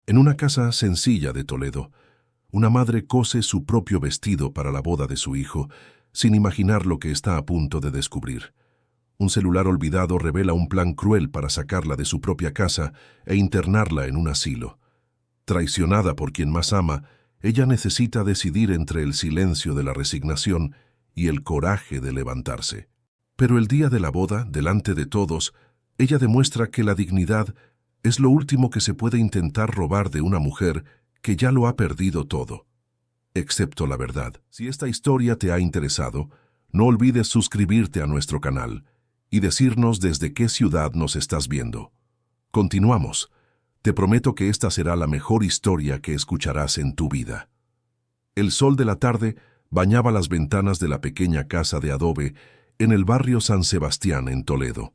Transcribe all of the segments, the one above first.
En una casa sencilla de Toledo, una madre cose su propio vestido para la boda de su hijo, sin imaginar lo que está a punto de descubrir. Un celular olvidado revela un plan cruel para sacarla de su propia casa e internarla en un asilo. Traicionada por quien más ama, ella necesita decidir entre el silencio de la resignación y el coraje de levantarse. Pero el día de la boda, delante de todos, ella demuestra que la dignidad es lo último que se puede intentar robar de una mujer que ya lo ha perdido todo, excepto la verdad. Si esta historia te ha interesado, no olvides suscribirte a nuestro canal y decirnos desde qué ciudad nos estás viendo. Continuamos. Te prometo que esta será la mejor historia que escucharás en tu vida. El sol de la tarde bañaba las ventanas de la pequeña casa de adobe en el barrio San Sebastián, en Toledo.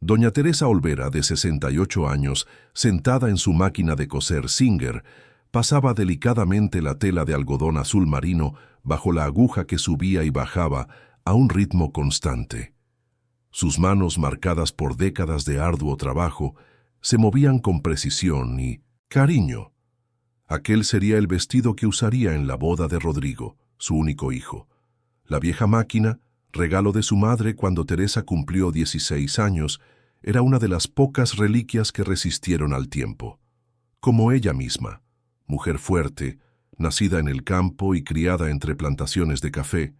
Doña Teresa Olvera, de 68 años, sentada en su máquina de coser Singer, pasaba delicadamente la tela de algodón azul marino bajo la aguja que subía y bajaba a un ritmo constante. Sus manos, marcadas por décadas de arduo trabajo, se movían con precisión y cariño. Aquel sería el vestido que usaría en la boda de Rodrigo, su único hijo. La vieja máquina, regalo de su madre cuando Teresa cumplió 16 años, era una de las pocas reliquias que resistieron al tiempo. Como ella misma, mujer fuerte, nacida en el campo y criada entre plantaciones de café,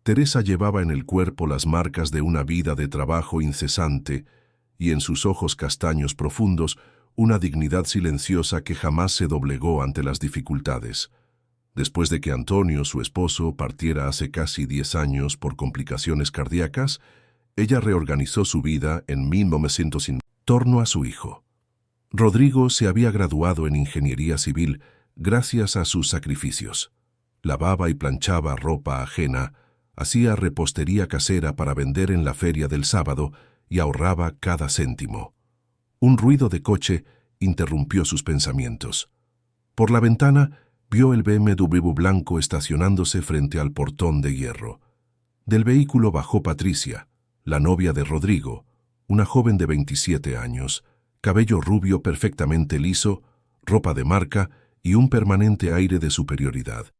Teresa llevaba en el cuerpo las marcas de una vida de trabajo incesante y en sus ojos castaños profundos una dignidad silenciosa que jamás se doblegó ante las dificultades. Después de que Antonio, su esposo, partiera hace casi 10 años por complicaciones cardíacas, ella reorganizó su vida en 1900 en torno a su hijo. Rodrigo se había graduado en ingeniería civil gracias a sus sacrificios. Lavaba y planchaba ropa ajena, hacía repostería casera para vender en la feria del sábado y ahorraba cada céntimo. Un ruido de coche interrumpió sus pensamientos. Por la ventana vio el BMW blanco estacionándose frente al portón de hierro. Del vehículo bajó Patricia, la novia de Rodrigo, una joven de 27 años, cabello rubio perfectamente liso, ropa de marca y un permanente aire de superioridad.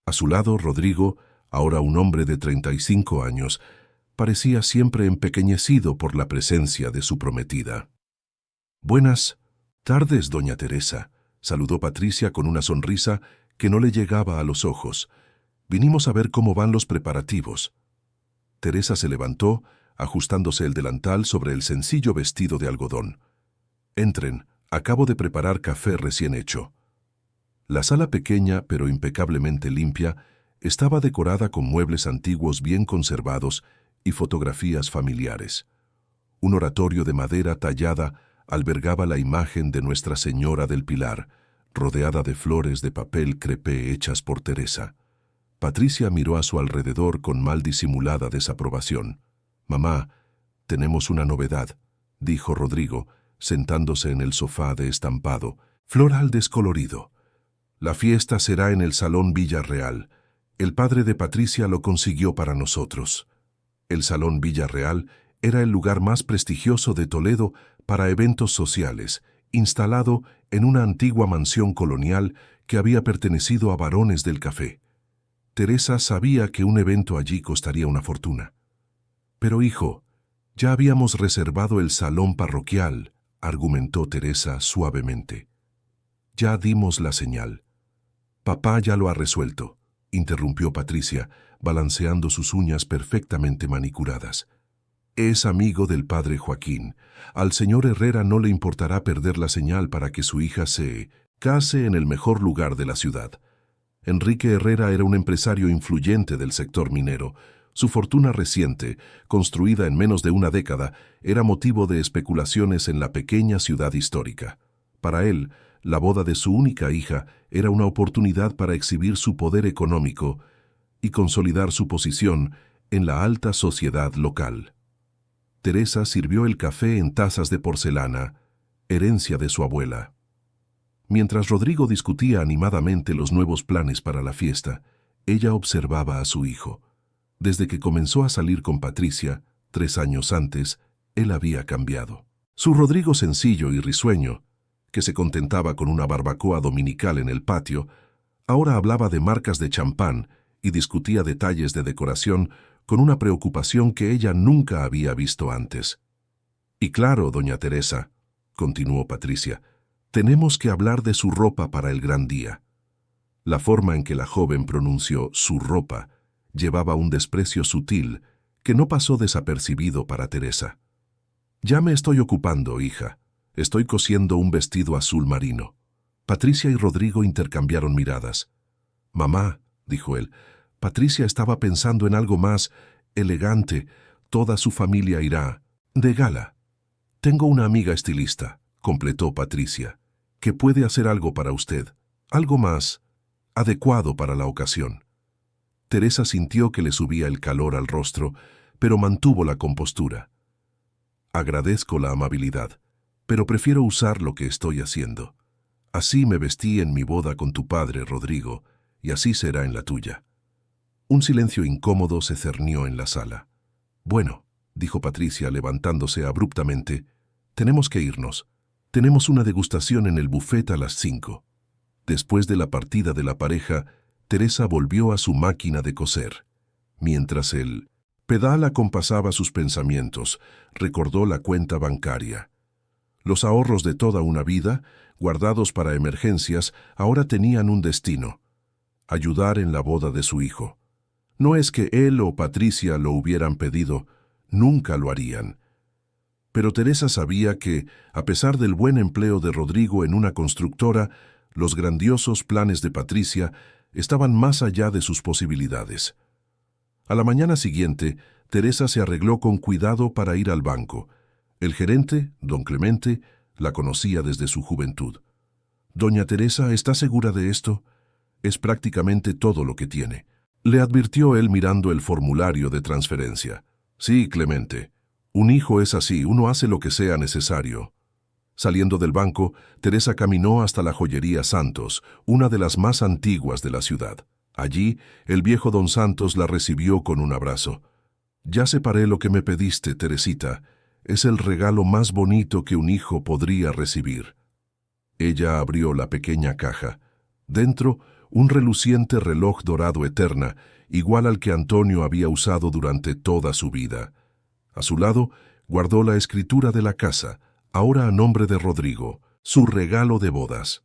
A su lado, Rodrigo, ahora un hombre de 35 años, parecía siempre empequeñecido por la presencia de su prometida. «Buenas tardes, doña Teresa», saludó Patricia con una sonrisa que no le llegaba a los ojos. «Vinimos a ver cómo van los preparativos». Teresa se levantó, ajustándose el delantal sobre el sencillo vestido de algodón. «Entren, acabo de preparar café recién hecho». La sala pequeña, pero impecablemente limpia, estaba decorada con muebles antiguos bien conservados y fotografías familiares. Un oratorio de madera tallada albergaba la imagen de Nuestra Señora del Pilar, rodeada de flores de papel crepé hechas por Teresa. Patricia miró a su alrededor con mal disimulada desaprobación. «Mamá, tenemos una novedad», dijo Rodrigo, sentándose en el sofá de estampado, floral descolorido. «La fiesta será en el Salón Villarreal. El padre de Patricia lo consiguió para nosotros». El Salón Villarreal era el lugar más prestigioso de Toledo para eventos sociales, instalado en una antigua mansión colonial que había pertenecido a varones del café. Teresa sabía que un evento allí costaría una fortuna. «Pero hijo, ya habíamos reservado el salón parroquial», argumentó Teresa suavemente. «Ya dimos la señal». «Papá ya lo ha resuelto», interrumpió Patricia, balanceando sus uñas perfectamente manicuradas. «Es amigo del padre Joaquín. Al señor Herrera no le importará perder la señal para que su hija se case en el mejor lugar de la ciudad». Enrique Herrera era un empresario influyente del sector minero. Su fortuna reciente, construida en menos de una década, era motivo de especulaciones en la pequeña ciudad histórica. Para él, la boda de su única hija era una oportunidad para exhibir su poder económico y consolidar su posición en la alta sociedad local. Teresa sirvió el café en tazas de porcelana, herencia de su abuela. Mientras Rodrigo discutía animadamente los nuevos planes para la fiesta, ella observaba a su hijo. Desde que comenzó a salir con Patricia, 3 años antes, él había cambiado. Su Rodrigo sencillo y risueño, que se contentaba con una barbacoa dominical en el patio, ahora hablaba de marcas de champán y discutía detalles de decoración con una preocupación que ella nunca había visto antes. Y claro, doña Teresa, continuó Patricia, tenemos que hablar de su ropa para el gran día. La forma en que la joven pronunció su ropa llevaba un desprecio sutil que no pasó desapercibido para Teresa. Ya me estoy ocupando, hija. Estoy cosiendo un vestido azul marino. Patricia y Rodrigo intercambiaron miradas. Mamá, dijo él, Patricia estaba pensando en algo más elegante. Toda su familia irá de gala. Tengo una amiga estilista, completó Patricia, que puede hacer algo para usted, algo más adecuado para la ocasión. Teresa sintió que le subía el calor al rostro, pero mantuvo la compostura. Agradezco la amabilidad, pero prefiero usar lo que estoy haciendo. Así me vestí en mi boda con tu padre, Rodrigo, y así será en la tuya. Un silencio incómodo se cernió en la sala. Bueno, dijo Patricia levantándose abruptamente, tenemos que irnos. Tenemos una degustación en el buffet a las 5. Después de la partida de la pareja, Teresa volvió a su máquina de coser. Mientras el pedal acompasaba sus pensamientos, recordó la cuenta bancaria. Los ahorros de toda una vida, guardados para emergencias, ahora tenían un destino: ayudar en la boda de su hijo. No es que él o Patricia lo hubieran pedido, nunca lo harían. Pero Teresa sabía que, a pesar del buen empleo de Rodrigo en una constructora, los grandiosos planes de Patricia estaban más allá de sus posibilidades. A la mañana siguiente, Teresa se arregló con cuidado para ir al banco. El gerente, don Clemente, la conocía desde su juventud. «Doña Teresa, ¿está segura de esto? Es prácticamente todo lo que tiene», le advirtió él mirando el formulario de transferencia. «Sí, Clemente. Un hijo es así, uno hace lo que sea necesario». Saliendo del banco, Teresa caminó hasta la joyería Santos, una de las más antiguas de la ciudad. Allí, el viejo don Santos la recibió con un abrazo. «Ya separé lo que me pediste, Teresita. Es el regalo más bonito que un hijo podría recibir». Ella abrió la pequeña caja. Dentro, un reluciente reloj dorado Eterna, igual al que Antonio había usado durante toda su vida. A su lado, guardó la escritura de la casa, ahora a nombre de Rodrigo, su regalo de bodas.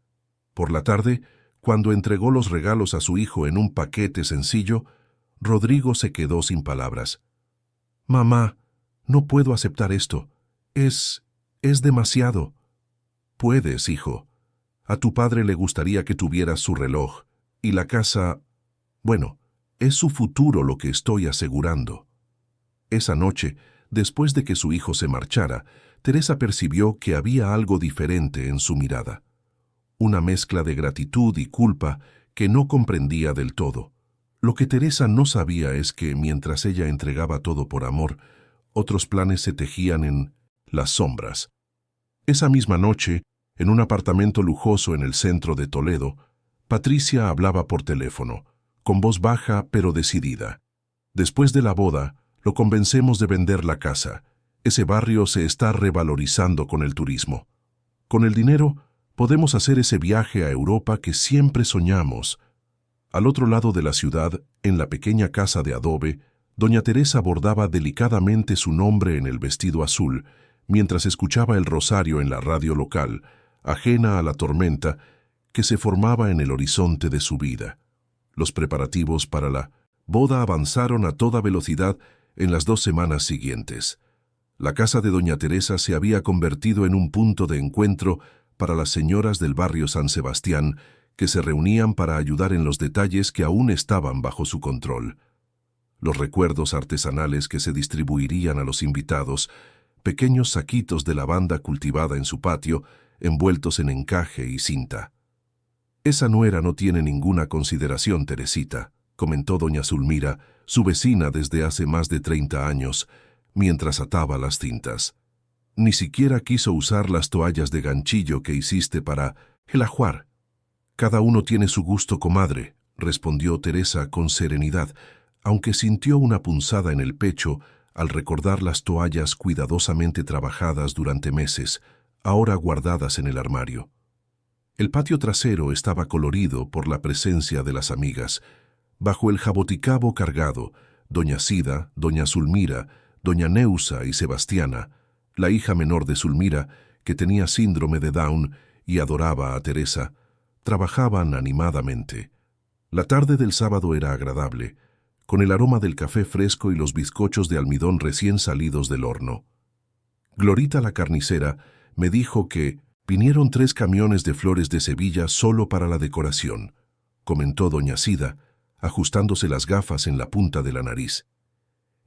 Por la tarde, cuando entregó los regalos a su hijo en un paquete sencillo, Rodrigo se quedó sin palabras. «Mamá, no puedo aceptar esto. Es demasiado». «Puedes, hijo. A tu padre le gustaría que tuvieras su reloj, y la casa... Bueno, es su futuro lo que estoy asegurando». Esa noche, después de que su hijo se marchara, Teresa percibió que había algo diferente en su mirada. Una mezcla de gratitud y culpa que no comprendía del todo. Lo que Teresa no sabía es que, mientras ella entregaba todo por amor, otros planes se tejían en las sombras. Esa misma noche, en un apartamento lujoso en el centro de Toledo, Patricia hablaba por teléfono, con voz baja pero decidida. «Después de la boda, lo convencemos de vender la casa. Ese barrio se está revalorizando con el turismo. Con el dinero, podemos hacer ese viaje a Europa que siempre soñamos». Al otro lado de la ciudad, en la pequeña casa de adobe, doña Teresa bordaba delicadamente su nombre en el vestido azul, mientras escuchaba el rosario en la radio local, ajena a la tormenta que se formaba en el horizonte de su vida. Los preparativos para la boda avanzaron a toda velocidad en las 2 semanas siguientes. La casa de doña Teresa se había convertido en un punto de encuentro para las señoras del barrio San Sebastián, que se reunían para ayudar en los detalles que aún estaban bajo su control. Los recuerdos artesanales que se distribuirían a los invitados, pequeños saquitos de lavanda cultivada en su patio, envueltos en encaje y cinta. «Esa nuera no tiene ninguna consideración, Teresita», comentó doña Zulmira, su vecina desde hace más de 30 años, mientras ataba las cintas. «Ni siquiera quiso usar las toallas de ganchillo que hiciste para el ajuar». «Cada uno tiene su gusto, comadre», respondió Teresa con serenidad, aunque sintió una punzada en el pecho al recordar las toallas cuidadosamente trabajadas durante meses, ahora guardadas en el armario. El patio trasero estaba colorido por la presencia de las amigas. Bajo el jaboticabo cargado, doña Sida, doña Zulmira, doña Neusa y Sebastiana, la hija menor de Zulmira, que tenía síndrome de Down y adoraba a Teresa, trabajaban animadamente. La tarde del sábado era agradable, con el aroma del café fresco y los bizcochos de almidón recién salidos del horno. Glorita la carnicera me dijo que vinieron 3 camiones de flores de Sevilla solo para la decoración, comentó doña Sida, ajustándose las gafas en la punta de la nariz.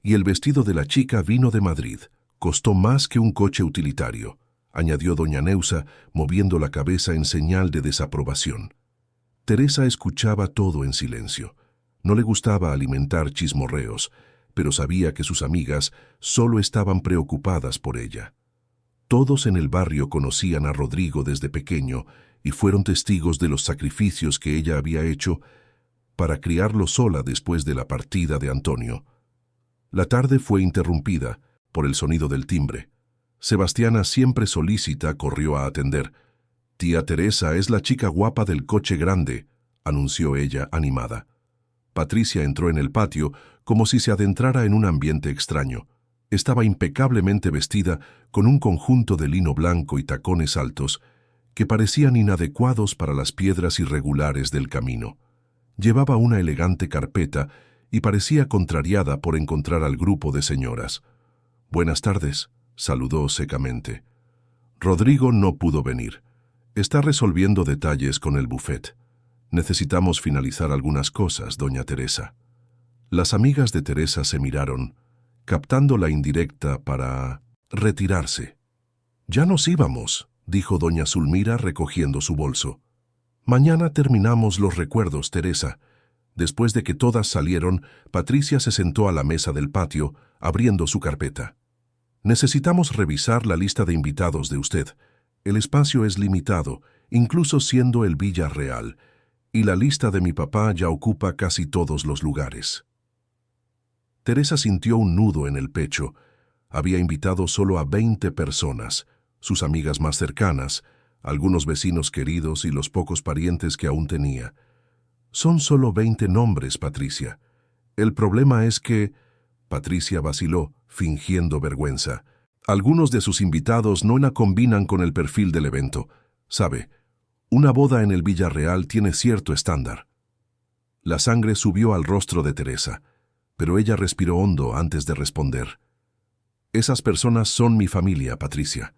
Y el vestido de la chica vino de Madrid, costó más que un coche utilitario, añadió doña Neusa, moviendo la cabeza en señal de desaprobación. Teresa escuchaba todo en silencio. No le gustaba alimentar chismorreos, pero sabía que sus amigas solo estaban preocupadas por ella. Todos en el barrio conocían a Rodrigo desde pequeño y fueron testigos de los sacrificios que ella había hecho para criarlo sola después de la partida de Antonio. La tarde fue interrumpida por el sonido del timbre. Sebastiana, siempre solícita, corrió a atender. «Tía Teresa, es la chica guapa del coche grande», anunció ella, animada. Patricia entró en el patio como si se adentrara en un ambiente extraño. Estaba impecablemente vestida con un conjunto de lino blanco y tacones altos que parecían inadecuados para las piedras irregulares del camino. Llevaba una elegante carpeta y parecía contrariada por encontrar al grupo de señoras. «Buenas tardes», saludó secamente. «Rodrigo no pudo venir. Está resolviendo detalles con el buffet. Necesitamos finalizar algunas cosas, doña Teresa». Las amigas de Teresa se miraron, captando la indirecta para retirarse. «Ya nos íbamos», dijo doña Zulmira recogiendo su bolso. «Mañana terminamos los recuerdos, Teresa». Después de que todas salieron, Patricia se sentó a la mesa del patio, abriendo su carpeta. «Necesitamos revisar la lista de invitados de usted. El espacio es limitado, incluso siendo el Villarreal, y la lista de mi papá ya ocupa casi todos los lugares». Teresa sintió un nudo en el pecho. Había invitado solo a 20 personas, sus amigas más cercanas, algunos vecinos queridos y los pocos parientes que aún tenía. «Son solo 20 nombres, Patricia. El problema es que...» Patricia vaciló, fingiendo vergüenza. «Algunos de sus invitados no la combinan con el perfil del evento. Sabe, una boda en el Villarreal tiene cierto estándar». La sangre subió al rostro de Teresa, pero ella respiró hondo antes de responder. «Esas personas son mi familia, Patricia.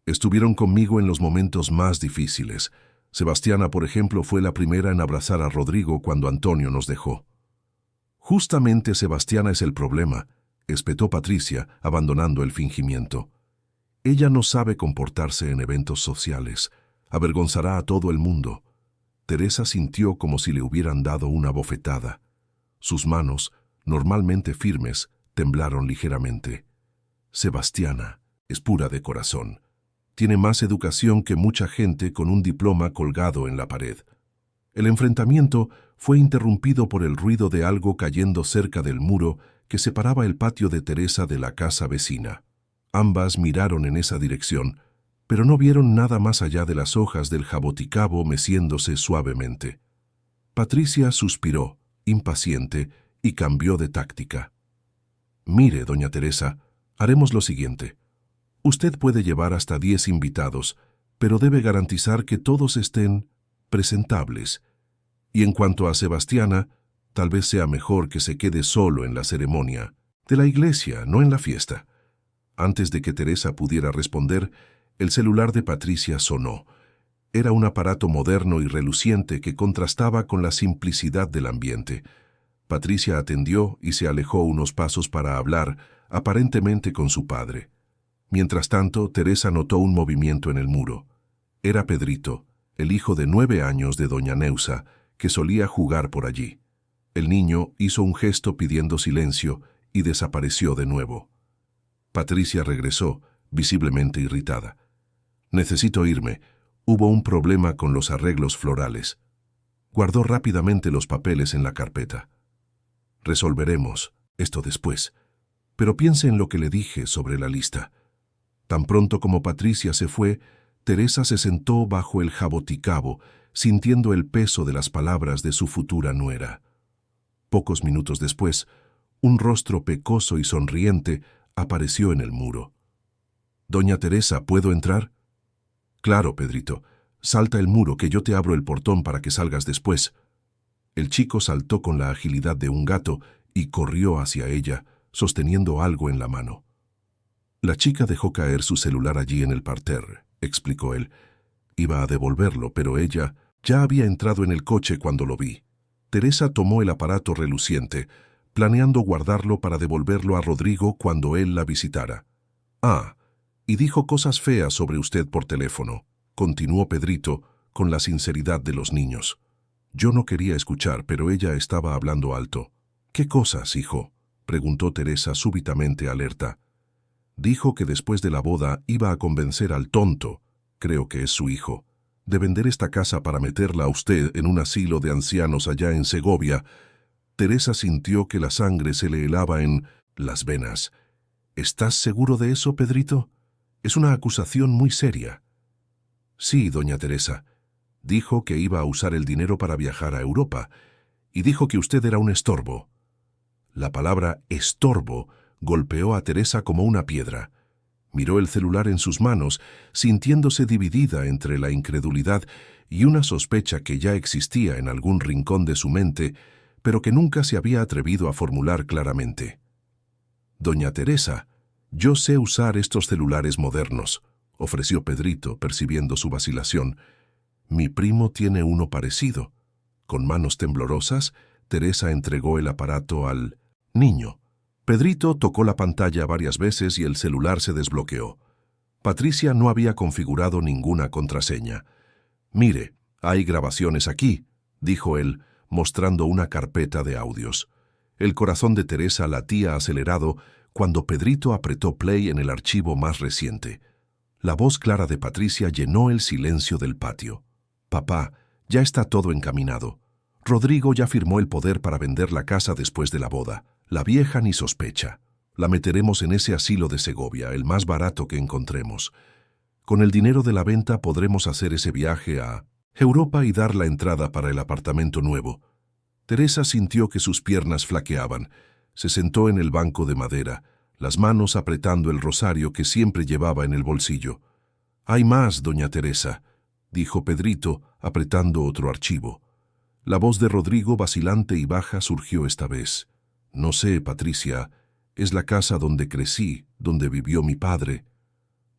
Estuvieron conmigo en los momentos más difíciles. Sebastiana, por ejemplo, fue la primera en abrazar a Rodrigo cuando Antonio nos dejó». «Justamente Sebastiana es el problema», espetó Patricia, abandonando el fingimiento. «Ella no sabe comportarse en eventos sociales. Avergonzará a todo el mundo». Teresa sintió como si le hubieran dado una bofetada. Sus manos, normalmente firmes, temblaron ligeramente. «Sebastiana es pura de corazón. Tiene más educación que mucha gente con un diploma colgado en la pared». El enfrentamiento fue interrumpido por el ruido de algo cayendo cerca del muro que separaba el patio de Teresa de la casa vecina. Ambas miraron en esa dirección, pero no vieron nada más allá de las hojas del jaboticabo meciéndose suavemente. Patricia suspiró, impaciente, y cambió de táctica. «Mire, doña Teresa, haremos lo siguiente. Usted puede llevar hasta 10 invitados, pero debe garantizar que todos estén presentables. Y en cuanto a Sebastiana, tal vez sea mejor que se quede solo en la ceremonia de la iglesia, no en la fiesta». Antes de que Teresa pudiera responder, el celular de Patricia sonó. Era un aparato moderno y reluciente que contrastaba con la simplicidad del ambiente. Patricia atendió y se alejó unos pasos para hablar, aparentemente con su padre. Mientras tanto, Teresa notó un movimiento en el muro. Era Pedrito, el hijo de 9 años de doña Neusa, que solía jugar por allí. El niño hizo un gesto pidiendo silencio y desapareció de nuevo. Patricia regresó, visiblemente irritada. «Necesito irme. Hubo un problema con los arreglos florales». Guardó rápidamente los papeles en la carpeta. «Resolveremos esto después. Pero piense en lo que le dije sobre la lista». Tan pronto como Patricia se fue, Teresa se sentó bajo el jaboticabo, sintiendo el peso de las palabras de su futura nuera. Pocos minutos después, un rostro pecoso y sonriente apareció en el muro. «Doña Teresa, ¿puedo entrar?» «Claro, Pedrito. Salta el muro, que yo te abro el portón para que salgas después». El chico saltó con la agilidad de un gato y corrió hacia ella, sosteniendo algo en la mano. «La chica dejó caer su celular allí en el parterre», explicó él. «Iba a devolverlo, pero ella ya había entrado en el coche cuando lo vi». Teresa tomó el aparato reluciente, planeando guardarlo para devolverlo a Rodrigo cuando él la visitara. «Ah, y dijo cosas feas sobre usted por teléfono», continuó Pedrito con la sinceridad de los niños. Yo no quería escuchar, pero ella estaba hablando alto. «¿Qué cosas, hijo?», preguntó Teresa súbitamente alerta. «Dijo que después de la boda iba a convencer al tonto, creo que es su hijo, de vender esta casa para meterla a usted en un asilo de ancianos allá en Segovia». Teresa sintió que la sangre se le helaba en las venas. «¿Estás seguro de eso, Pedrito? Es una acusación muy seria». «Sí, doña Teresa. Dijo que iba a usar el dinero para viajar a Europa, y dijo que usted era un estorbo». La palabra estorbo golpeó a Teresa como una piedra. Miró el celular en sus manos, sintiéndose dividida entre la incredulidad y una sospecha que ya existía en algún rincón de su mente, pero que nunca se había atrevido a formular claramente. «Doña Teresa, yo sé usar estos celulares modernos», ofreció Pedrito, percibiendo su vacilación. «Mi primo tiene uno parecido». Con manos temblorosas, Teresa entregó el aparato al niño. Pedrito tocó la pantalla varias veces y el celular se desbloqueó. Patricia no había configurado ninguna contraseña. «Mire, hay grabaciones aquí», dijo él, mostrando una carpeta de audios. El corazón de Teresa latía acelerado cuando Pedrito apretó play en el archivo más reciente. La voz clara de Patricia llenó el silencio del patio. «Papá, ya está todo encaminado. Rodrigo ya firmó el poder para vender la casa después de la boda. La vieja ni sospecha. La meteremos en ese asilo de Segovia, el más barato que encontremos. Con el dinero de la venta podremos hacer ese viaje a Europa y dar la entrada para el apartamento nuevo». Teresa sintió que sus piernas flaqueaban. Se sentó en el banco de madera, las manos apretando el rosario que siempre llevaba en el bolsillo. «Hay más, doña Teresa», dijo Pedrito, apretando otro archivo. La voz de Rodrigo, vacilante y baja, surgió esta vez. «No sé, Patricia, es la casa donde crecí, donde vivió mi padre».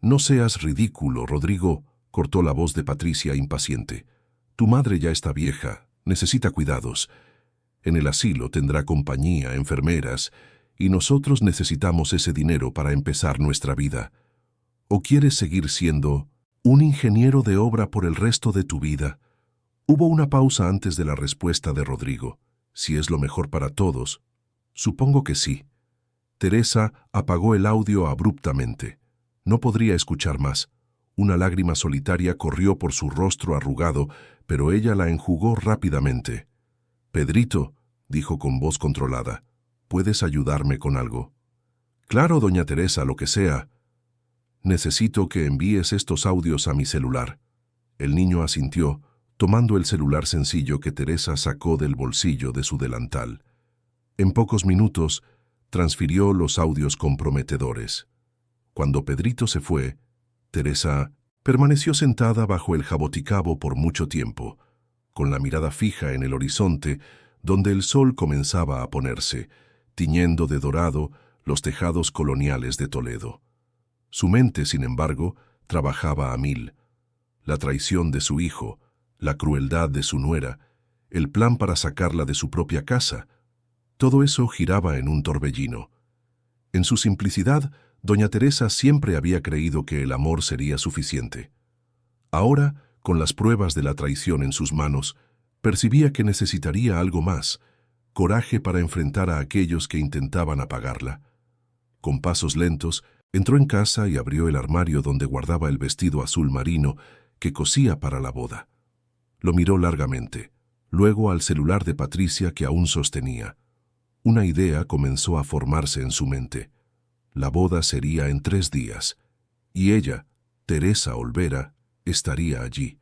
«No seas ridículo, Rodrigo», cortó la voz de Patricia impaciente. «Tu madre ya está vieja, necesita cuidados. En el asilo tendrá compañía, enfermeras, y nosotros necesitamos ese dinero para empezar nuestra vida. ¿O quieres seguir siendo un ingeniero de obra por el resto de tu vida?» Hubo una pausa antes de la respuesta de Rodrigo. «Si es lo mejor para todos». «Supongo que sí». Teresa apagó el audio abruptamente. No podría escuchar más. Una lágrima solitaria corrió por su rostro arrugado, pero ella la enjugó rápidamente. «Pedrito», dijo con voz controlada, «¿puedes ayudarme con algo?» «Claro, doña Teresa, lo que sea». «Necesito que envíes estos audios a mi celular». El niño asintió, tomando el celular sencillo que Teresa sacó del bolsillo de su delantal. En pocos minutos, transfirió los audios comprometedores. Cuando Pedrito se fue, Teresa permaneció sentada bajo el jaboticabo por mucho tiempo, con la mirada fija en el horizonte, donde el sol comenzaba a ponerse, tiñendo de dorado los tejados coloniales de Toledo. Su mente, sin embargo, trabajaba a mil. La traición de su hijo, la crueldad de su nuera, el plan para sacarla de su propia casa, todo eso giraba en un torbellino. En su simplicidad, doña Teresa siempre había creído que el amor sería suficiente. Ahora, con las pruebas de la traición en sus manos, percibía que necesitaría algo más, coraje para enfrentar a aquellos que intentaban apagarla. Con pasos lentos, entró en casa y abrió el armario donde guardaba el vestido azul marino que cosía para la boda. Lo miró largamente, luego al celular de Patricia que aún sostenía. Una idea comenzó a formarse en su mente. La boda sería en 3 días, y ella, Teresa Olvera, estaría allí.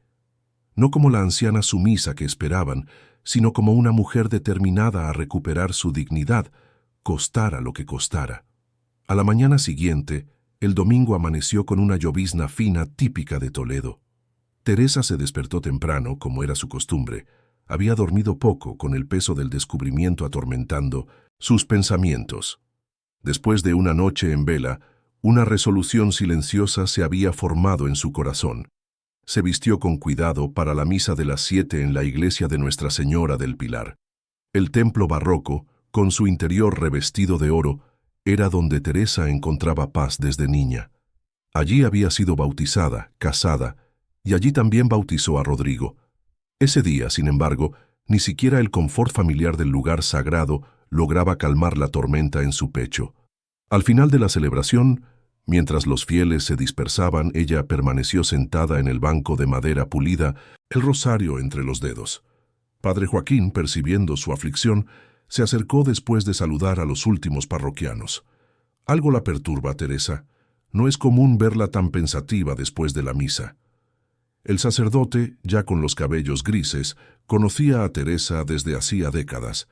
No como la anciana sumisa que esperaban, sino como una mujer determinada a recuperar su dignidad, costara lo que costara. A la mañana siguiente, el domingo amaneció con una llovizna fina típica de Toledo. Teresa se despertó temprano, como era su costumbre. Había dormido poco, con el peso del descubrimiento atormentando sus pensamientos. Después de una noche en vela, una resolución silenciosa se había formado en su corazón. Se vistió con cuidado para la misa de las 7 en la iglesia de Nuestra Señora del Pilar. El templo barroco, con su interior revestido de oro, era donde Teresa encontraba paz desde niña. Allí había sido bautizada, casada, y allí también bautizó a Rodrigo. Ese día, sin embargo, ni siquiera el confort familiar del lugar sagrado lograba calmar la tormenta en su pecho. Al final de la celebración, mientras los fieles se dispersaban, ella permaneció sentada en el banco de madera pulida, el rosario entre los dedos. Padre Joaquín, percibiendo su aflicción, se acercó después de saludar a los últimos parroquianos. Algo la perturba, Teresa. No es común verla tan pensativa después de la misa. El sacerdote, ya con los cabellos grises, conocía a Teresa desde hacía décadas.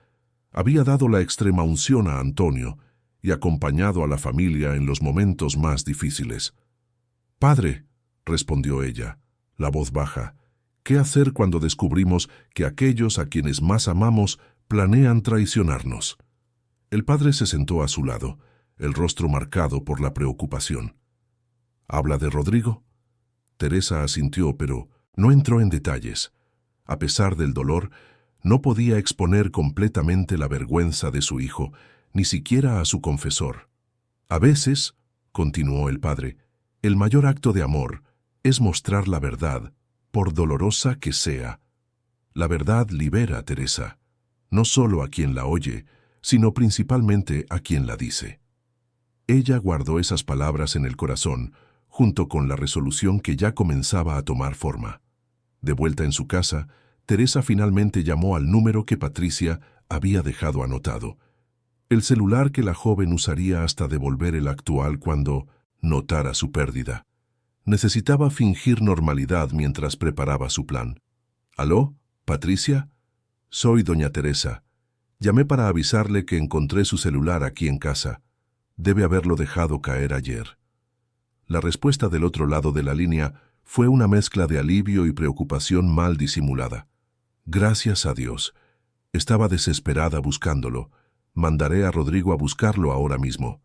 Había dado la extrema unción a Antonio y acompañado a la familia en los momentos más difíciles. «Padre», respondió ella, la voz baja, «¿qué hacer cuando descubrimos que aquellos a quienes más amamos planean traicionarnos?» El padre se sentó a su lado, el rostro marcado por la preocupación. «¿Habla de Rodrigo?» Teresa asintió, pero no entró en detalles. A pesar del dolor, no podía exponer completamente la vergüenza de su hijo, ni siquiera a su confesor. «A veces», continuó el padre, «el mayor acto de amor es mostrar la verdad, por dolorosa que sea. La verdad libera, Teresa, no solo a quien la oye, sino principalmente a quien la dice». Ella guardó esas palabras en el corazón, junto con la resolución que ya comenzaba a tomar forma. De vuelta en su casa, Teresa finalmente llamó al número que Patricia había dejado anotado, el celular que la joven usaría hasta devolver el actual cuando notara su pérdida. Necesitaba fingir normalidad mientras preparaba su plan. «¿Aló, Patricia? Soy doña Teresa. Llamé para avisarle que encontré su celular aquí en casa. Debe haberlo dejado caer ayer». La respuesta del otro lado de la línea fue una mezcla de alivio y preocupación mal disimulada. «Gracias a Dios. Estaba desesperada buscándolo. Mandaré a Rodrigo a buscarlo ahora mismo».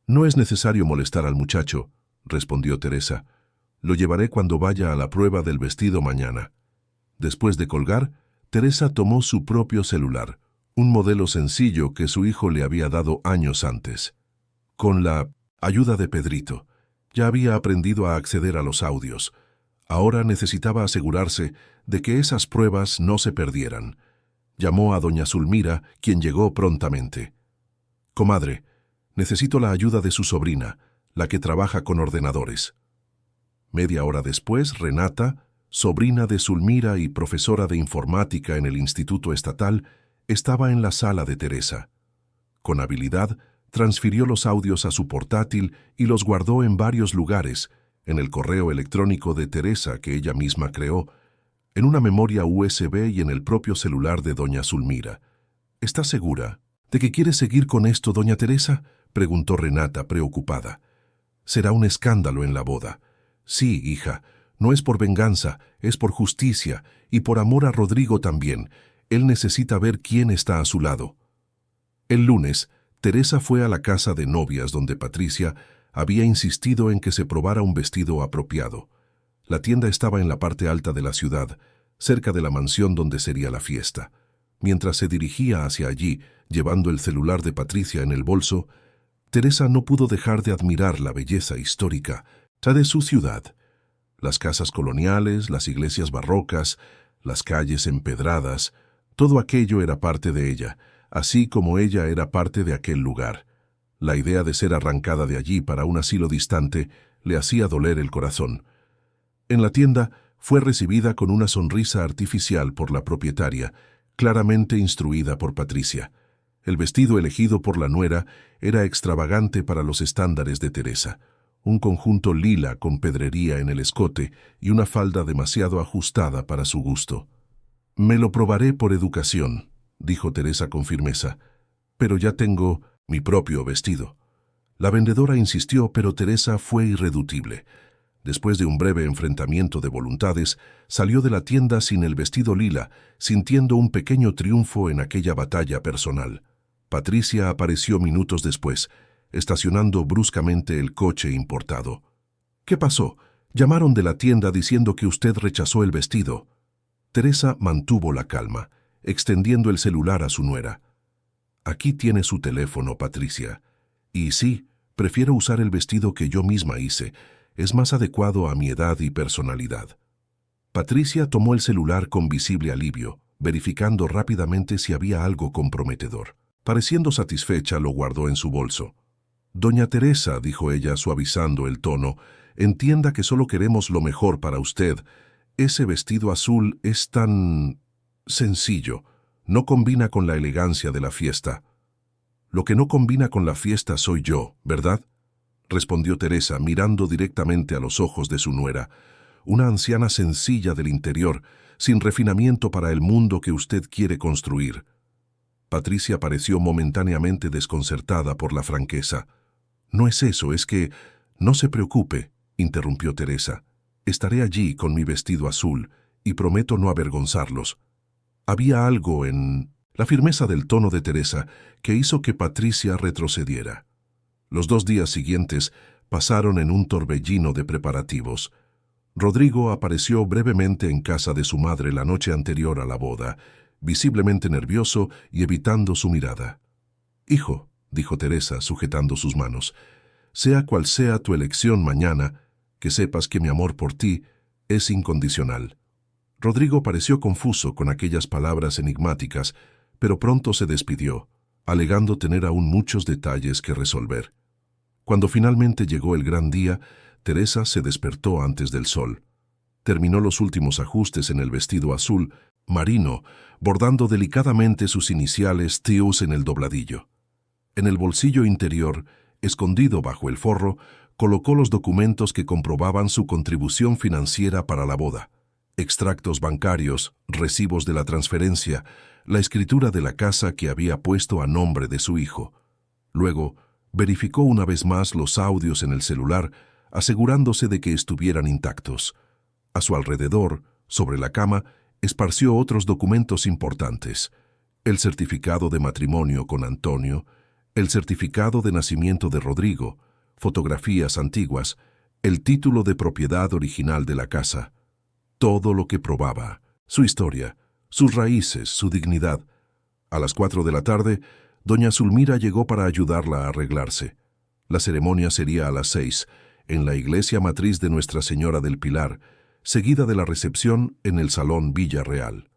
«No es necesario molestar al muchacho», respondió Teresa. «Lo llevaré cuando vaya a la prueba del vestido mañana». Después de colgar, Teresa tomó su propio celular, un modelo sencillo que su hijo le había dado años antes. Con la ayuda de Pedrito, ya había aprendido a acceder a los audios. Ahora necesitaba asegurarse de que esas pruebas no se perdieran. Llamó a doña Zulmira, quien llegó prontamente. «Comadre, necesito la ayuda de su sobrina, la que trabaja con ordenadores». Media hora después, Renata, sobrina de Zulmira y profesora de informática en el Instituto Estatal, estaba en la sala de Teresa. Con habilidad, transfirió los audios a su portátil y los guardó en varios lugares, en el correo electrónico de Teresa que ella misma creó, en una memoria USB y en el propio celular de doña Zulmira. «¿Está segura de que quiere seguir con esto, doña Teresa?», preguntó Renata, preocupada. «Será un escándalo en la boda». «Sí, hija, no es por venganza, es por justicia y por amor a Rodrigo también. Él necesita ver quién está a su lado». El lunes, Teresa fue a la casa de novias donde Patricia había insistido en que se probara un vestido apropiado. La tienda estaba en la parte alta de la ciudad, cerca de la mansión donde sería la fiesta. Mientras se dirigía hacia allí, llevando el celular de Patricia en el bolso, Teresa no pudo dejar de admirar la belleza histórica de su ciudad. Las casas coloniales, las iglesias barrocas, las calles empedradas, todo aquello era parte de ella, así como ella era parte de aquel lugar. La idea de ser arrancada de allí para un asilo distante le hacía doler el corazón. En la tienda fue recibida con una sonrisa artificial por la propietaria, claramente instruida por Patricia. El vestido elegido por la nuera era extravagante para los estándares de Teresa. un conjunto lila con pedrería en el escote y una falda demasiado ajustada para su gusto. «Me lo probaré por educación», dijo Teresa con firmeza, «pero ya tengo mi propio vestido». La vendedora insistió, pero Teresa fue irreductible. Después de un breve enfrentamiento de voluntades, salió de la tienda sin el vestido lila, sintiendo un pequeño triunfo en aquella batalla personal. Patricia apareció minutos después, estacionando bruscamente el coche importado. «¿Qué pasó? Llamaron de la tienda diciendo que usted rechazó el vestido». Teresa mantuvo la calma, extendiendo el celular a su nuera. «Aquí tiene su teléfono, Patricia. Y sí, prefiero usar el vestido que yo misma hice. Es más adecuado a mi edad y personalidad». Patricia tomó el celular con visible alivio, verificando rápidamente si había algo comprometedor. Pareciendo satisfecha, lo guardó en su bolso. «Doña Teresa», dijo ella suavizando el tono, «entienda que solo queremos lo mejor para usted. Ese vestido azul es tan sencillo. No combina con la elegancia de la fiesta». «Lo que no combina con la fiesta soy yo, ¿verdad?», respondió Teresa, mirando directamente a los ojos de su nuera, una anciana sencilla del interior, sin refinamiento para el mundo que usted quiere construir. Patricia pareció momentáneamente desconcertada por la franqueza. «No es eso, es que... No se preocupe», interrumpió Teresa. «Estaré allí con mi vestido azul y prometo no avergonzarlos». Había algo en la firmeza del tono de Teresa que hizo que Patricia retrocediera. Los 2 días siguientes pasaron en un torbellino de preparativos. Rodrigo apareció brevemente en casa de su madre la noche anterior a la boda, visiblemente nervioso y evitando su mirada. «Hijo», dijo Teresa, sujetando sus manos, «sea cual sea tu elección mañana, que sepas que mi amor por ti es incondicional». Rodrigo pareció confuso con aquellas palabras enigmáticas, pero pronto se despidió, alegando tener aún muchos detalles que resolver. Cuando finalmente llegó el gran día, Teresa se despertó antes del sol. Terminó los últimos ajustes en el vestido azul marino, bordando delicadamente sus iniciales TIUS en el dobladillo. En el bolsillo interior, escondido bajo el forro, colocó los documentos que comprobaban su contribución financiera para la boda: extractos bancarios, recibos de la transferencia, la escritura de la casa que había puesto a nombre de su hijo. Luego, verificó una vez más los audios en el celular, asegurándose de que estuvieran intactos. A su alrededor, sobre la cama, esparció otros documentos importantes: el certificado de matrimonio con Antonio, el certificado de nacimiento de Rodrigo, fotografías antiguas, el título de propiedad original de la casa. Todo lo que probaba: su historia, sus raíces, su dignidad. A las 4 de la tarde, doña Zulmira llegó para ayudarla a arreglarse. La ceremonia sería a las 6, en la iglesia matriz de Nuestra Señora del Pilar, seguida de la recepción en el Salón Villarreal.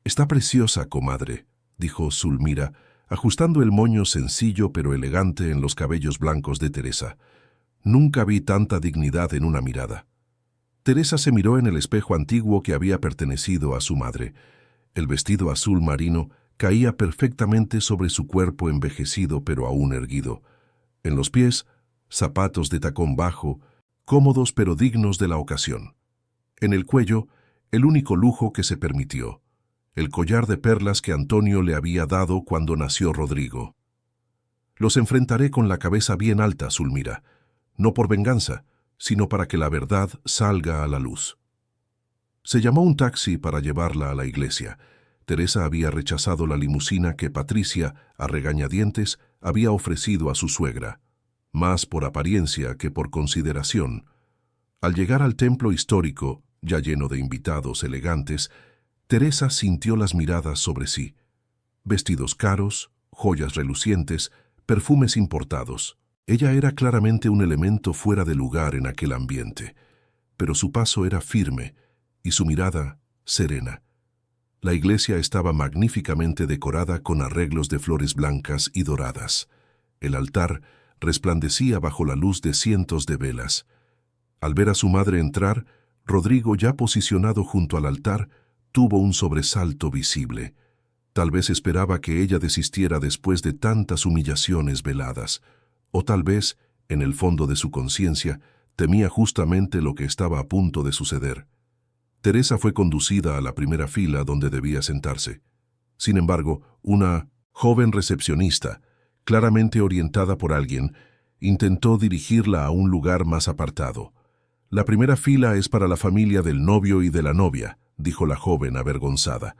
«Está preciosa, comadre», dijo Zulmira, ajustando el moño sencillo pero elegante en los cabellos blancos de Teresa. «Nunca vi tanta dignidad en una mirada». Teresa se miró en el espejo antiguo que había pertenecido a su madre. El vestido azul marino caía perfectamente sobre su cuerpo envejecido pero aún erguido. En los pies, zapatos de tacón bajo, cómodos pero dignos de la ocasión. En el cuello, el único lujo que se permitió: el collar de perlas que Antonio le había dado cuando nació Rodrigo. «Los enfrentaré con la cabeza bien alta, Zulmira, no por venganza, sino para que la verdad salga a la luz». Se llamó un taxi para llevarla a la iglesia. Teresa había rechazado la limusina que Patricia, a regañadientes, había ofrecido a su suegra, más por apariencia que por consideración. Al llegar al templo histórico, ya lleno de invitados elegantes, Teresa sintió las miradas sobre sí. Vestidos caros, joyas relucientes, perfumes importados. Ella era claramente un elemento fuera de lugar en aquel ambiente, pero su paso era firme y su mirada serena. La iglesia estaba magníficamente decorada con arreglos de flores blancas y doradas. El altar resplandecía bajo la luz de cientos de velas. Al ver a su madre entrar, Rodrigo, ya posicionado junto al altar, tuvo un sobresalto visible. Tal vez esperaba que ella desistiera después de tantas humillaciones veladas, o tal vez En el fondo de su conciencia, temía justamente lo que estaba a punto de suceder. Teresa fue conducida a la primera fila donde debía sentarse. Sin embargo, una joven recepcionista, claramente orientada por alguien, intentó dirigirla a un lugar más apartado. «La primera fila es para la familia del novio y de la novia», dijo la joven avergonzada.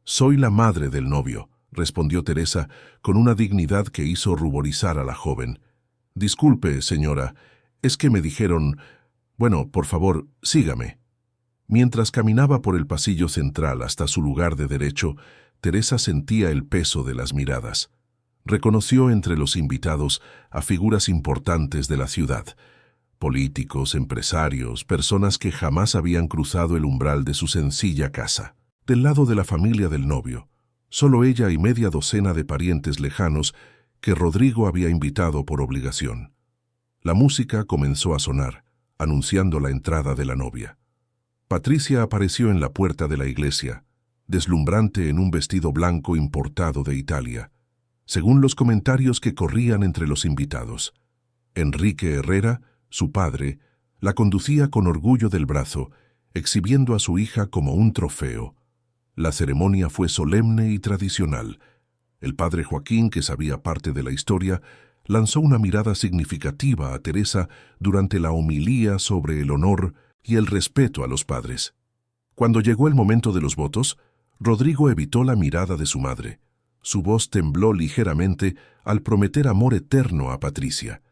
«Soy la madre del novio», respondió Teresa con una dignidad que hizo ruborizar a la joven. «Disculpe, señora, es que me dijeron... Bueno, por favor, sígame». Mientras caminaba por el pasillo central hasta su lugar de derecho, Teresa sentía el peso de las miradas. Reconoció entre los invitados a figuras importantes de la ciudad, políticos, empresarios, personas que jamás habían cruzado el umbral de su sencilla casa. Del lado de la familia del novio, solo ella y media docena de parientes lejanos que Rodrigo había invitado por obligación. La música comenzó a sonar, anunciando la entrada de la novia. Patricia apareció en la puerta de la iglesia, deslumbrante en un vestido blanco importado de Italia, según los comentarios que corrían entre los invitados. Enrique Herrera, su padre, la conducía con orgullo del brazo, exhibiendo a su hija como un trofeo. La ceremonia fue solemne y tradicional. El padre Joaquín, que sabía parte de la historia, lanzó una mirada significativa a Teresa durante la homilía sobre el honor y el respeto a los padres. Cuando llegó el momento de los votos, Rodrigo evitó la mirada de su madre. Su voz tembló ligeramente al prometer amor eterno a Patricia.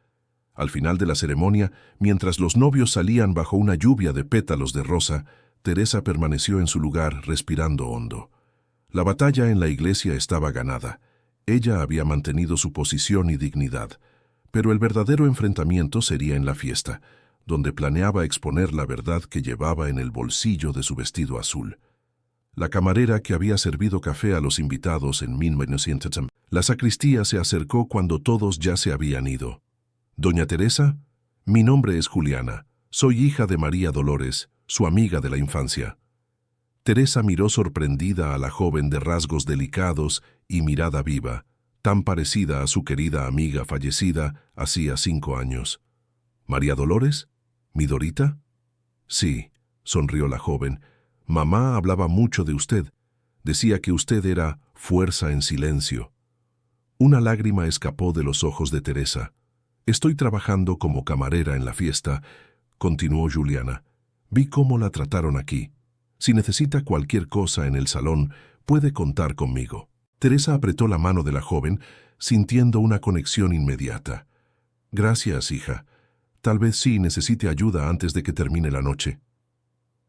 Al final de la ceremonia, mientras los novios salían bajo una lluvia de pétalos de rosa, Teresa permaneció en su lugar respirando hondo. La batalla en la iglesia estaba ganada. Ella había mantenido su posición y dignidad, pero el verdadero enfrentamiento sería en la fiesta, donde planeaba exponer la verdad que llevaba en el bolsillo de su vestido azul. La camarera que había servido café a los invitados en 1900, la sacristía se acercó cuando todos ya se habían ido. «Doña Teresa, mi nombre es Juliana. Soy hija de María Dolores, su amiga de la infancia». Teresa miró sorprendida a la joven de rasgos delicados y mirada viva, tan parecida a su querida amiga fallecida hacía 5 años. «¿María Dolores? ¿Mi Dorita?» «Sí», sonrió la joven. «Mamá hablaba mucho de usted. Decía que usted era fuerza en silencio». Una lágrima escapó de los ojos de Teresa. «Estoy trabajando como camarera en la fiesta», continuó Juliana. «Vi cómo la trataron aquí. Si necesita cualquier cosa en el salón, puede contar conmigo». Teresa apretó la mano de la joven, sintiendo una conexión inmediata. «Gracias, hija. Tal vez sí necesite ayuda antes de que termine la noche».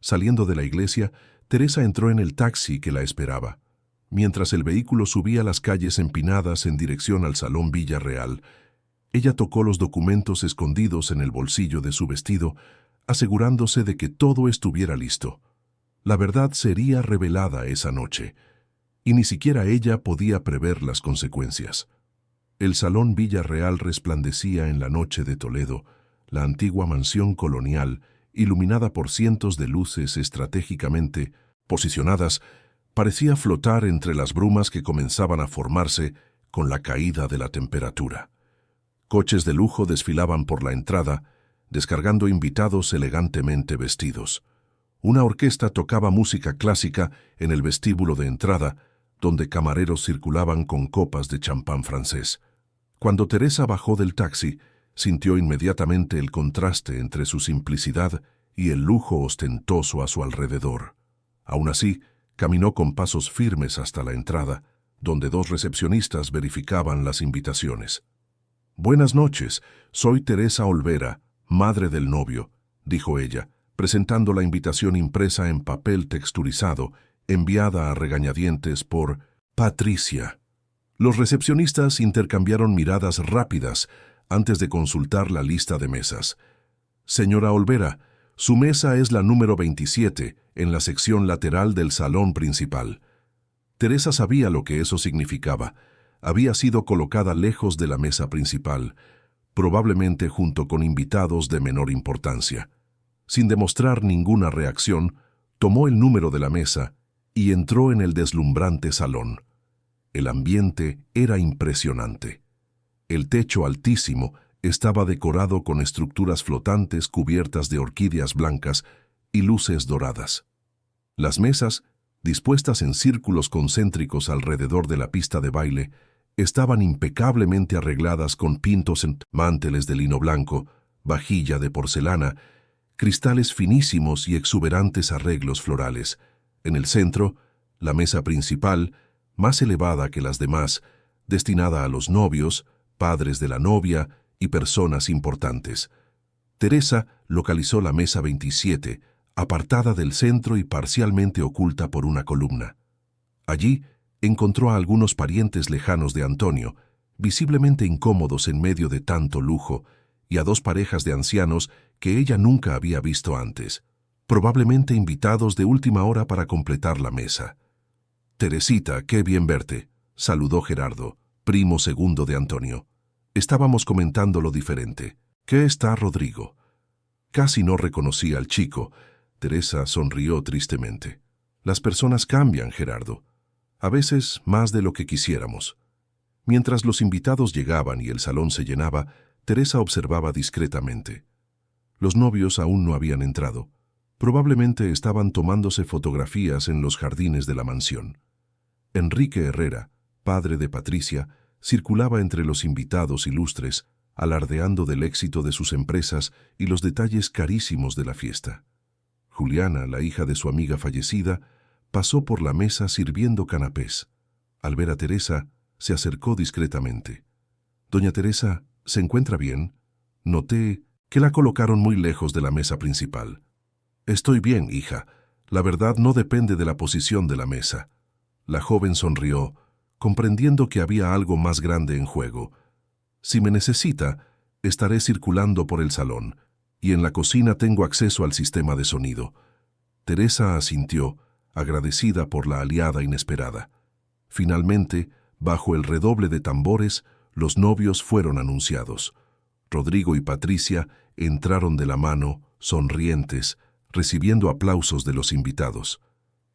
Saliendo de la iglesia, Teresa entró en el taxi que la esperaba. Mientras el vehículo subía las calles empinadas en dirección al Salón Villarreal, ella tocó los documentos escondidos en el bolsillo de su vestido, asegurándose de que todo estuviera listo. La verdad sería revelada esa noche, y ni siquiera ella podía prever las consecuencias. El Salón Villarreal resplandecía en la noche de Toledo, la antigua mansión colonial, iluminada por cientos de luces estratégicamente posicionadas, parecía flotar entre las brumas que comenzaban a formarse con la caída de la temperatura. Coches de lujo desfilaban por la entrada, descargando invitados elegantemente vestidos. Una orquesta tocaba música clásica en el vestíbulo de entrada, donde camareros circulaban con copas de champán francés. Cuando Teresa bajó del taxi, sintió inmediatamente el contraste entre su simplicidad y el lujo ostentoso a su alrededor. Aún así, caminó con pasos firmes hasta la entrada, donde 2 recepcionistas verificaban las invitaciones. «Buenas noches, soy Teresa Olvera, madre del novio», dijo ella, presentando la invitación impresa en papel texturizado, enviada a regañadientes por Patricia. Los recepcionistas intercambiaron miradas rápidas antes de consultar la lista de mesas. «Señora Olvera, su mesa es la número 27, en la sección lateral del salón principal». Teresa sabía lo que eso significaba. Había sido colocada lejos de la mesa principal, probablemente junto con invitados de menor importancia. Sin demostrar ninguna reacción, tomó el número de la mesa y entró en el deslumbrante salón. El ambiente era impresionante. El techo altísimo, Estaba decorado con estructuras flotantes cubiertas de orquídeas blancas y luces doradas. Las mesas, dispuestas en círculos concéntricos alrededor de la pista de baile, estaban impecablemente arregladas con pintos en manteles de lino blanco, vajilla de porcelana, cristales finísimos y exuberantes arreglos florales. En el centro, la mesa principal, más elevada que las demás, destinada a los novios, padres de la novia y personas importantes. Teresa localizó la mesa 27, apartada del centro y parcialmente oculta por una columna. Allí encontró a algunos parientes lejanos de Antonio, visiblemente incómodos en medio de tanto lujo, y a dos parejas de ancianos que ella nunca había visto antes, probablemente invitados de última hora para completar la mesa. «Teresita, qué bien verte», saludó Gerardo, primo segundo de Antonio. Estábamos comentando lo diferente. «¿Qué está Rodrigo?» Casi no reconocí al chico. Teresa sonrió tristemente. «Las personas cambian, Gerardo. A veces más de lo que quisiéramos». Mientras los invitados llegaban y el salón se llenaba, Teresa observaba discretamente. Los novios aún no habían entrado. Probablemente estaban tomándose fotografías en los jardines de la mansión. Enrique Herrera, padre de Patricia, circulaba entre los invitados ilustres, alardeando del éxito de sus empresas y los detalles carísimos de la fiesta. Juliana, la hija de su amiga fallecida, pasó por la mesa sirviendo canapés. Al ver a Teresa, se acercó discretamente. «Doña Teresa, ¿se encuentra bien?» Noté que la colocaron muy lejos de la mesa principal. «Estoy bien, hija. La verdad no depende de la posición de la mesa». La joven sonrió, comprendiendo que había algo más grande en juego. «Si me necesita, estaré circulando por el salón, y en la cocina tengo acceso al sistema de sonido». Teresa asintió, agradecida por la aliada inesperada. Finalmente, bajo el redoble de tambores, los novios fueron anunciados. Rodrigo y Patricia entraron de la mano, sonrientes, recibiendo aplausos de los invitados.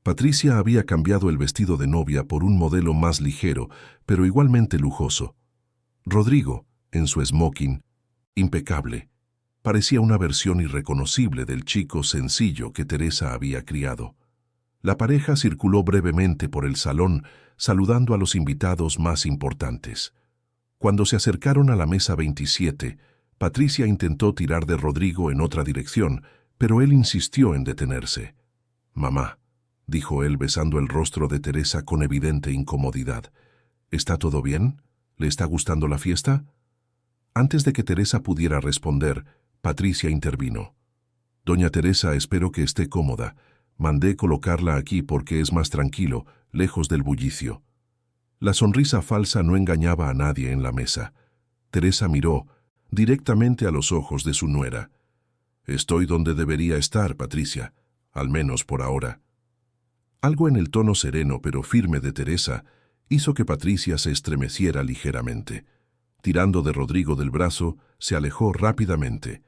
Patricia había cambiado el vestido de novia por un modelo más ligero, pero igualmente lujoso. Rodrigo, en su smoking, impecable, parecía una versión irreconocible del chico sencillo que Teresa había criado. La pareja circuló brevemente por el salón, saludando a los invitados más importantes. Cuando se acercaron a la mesa 27, Patricia intentó tirar de Rodrigo en otra dirección, pero él insistió en detenerse. «Mamá», dijo él besando el rostro de Teresa con evidente incomodidad. «¿Está todo bien? ¿Le está gustando la fiesta?» Antes de que Teresa pudiera responder, Patricia intervino. «Doña Teresa, espero que esté cómoda. Mandé colocarla aquí porque es más tranquilo, lejos del bullicio». La sonrisa falsa no engañaba a nadie en la mesa. Teresa miró directamente a los ojos de su nuera. «Estoy donde debería estar, Patricia, al menos por ahora». Algo en el tono sereno pero firme de Teresa hizo que Patricia se estremeciera ligeramente. Tirando de Rodrigo del brazo, se alejó rápidamente.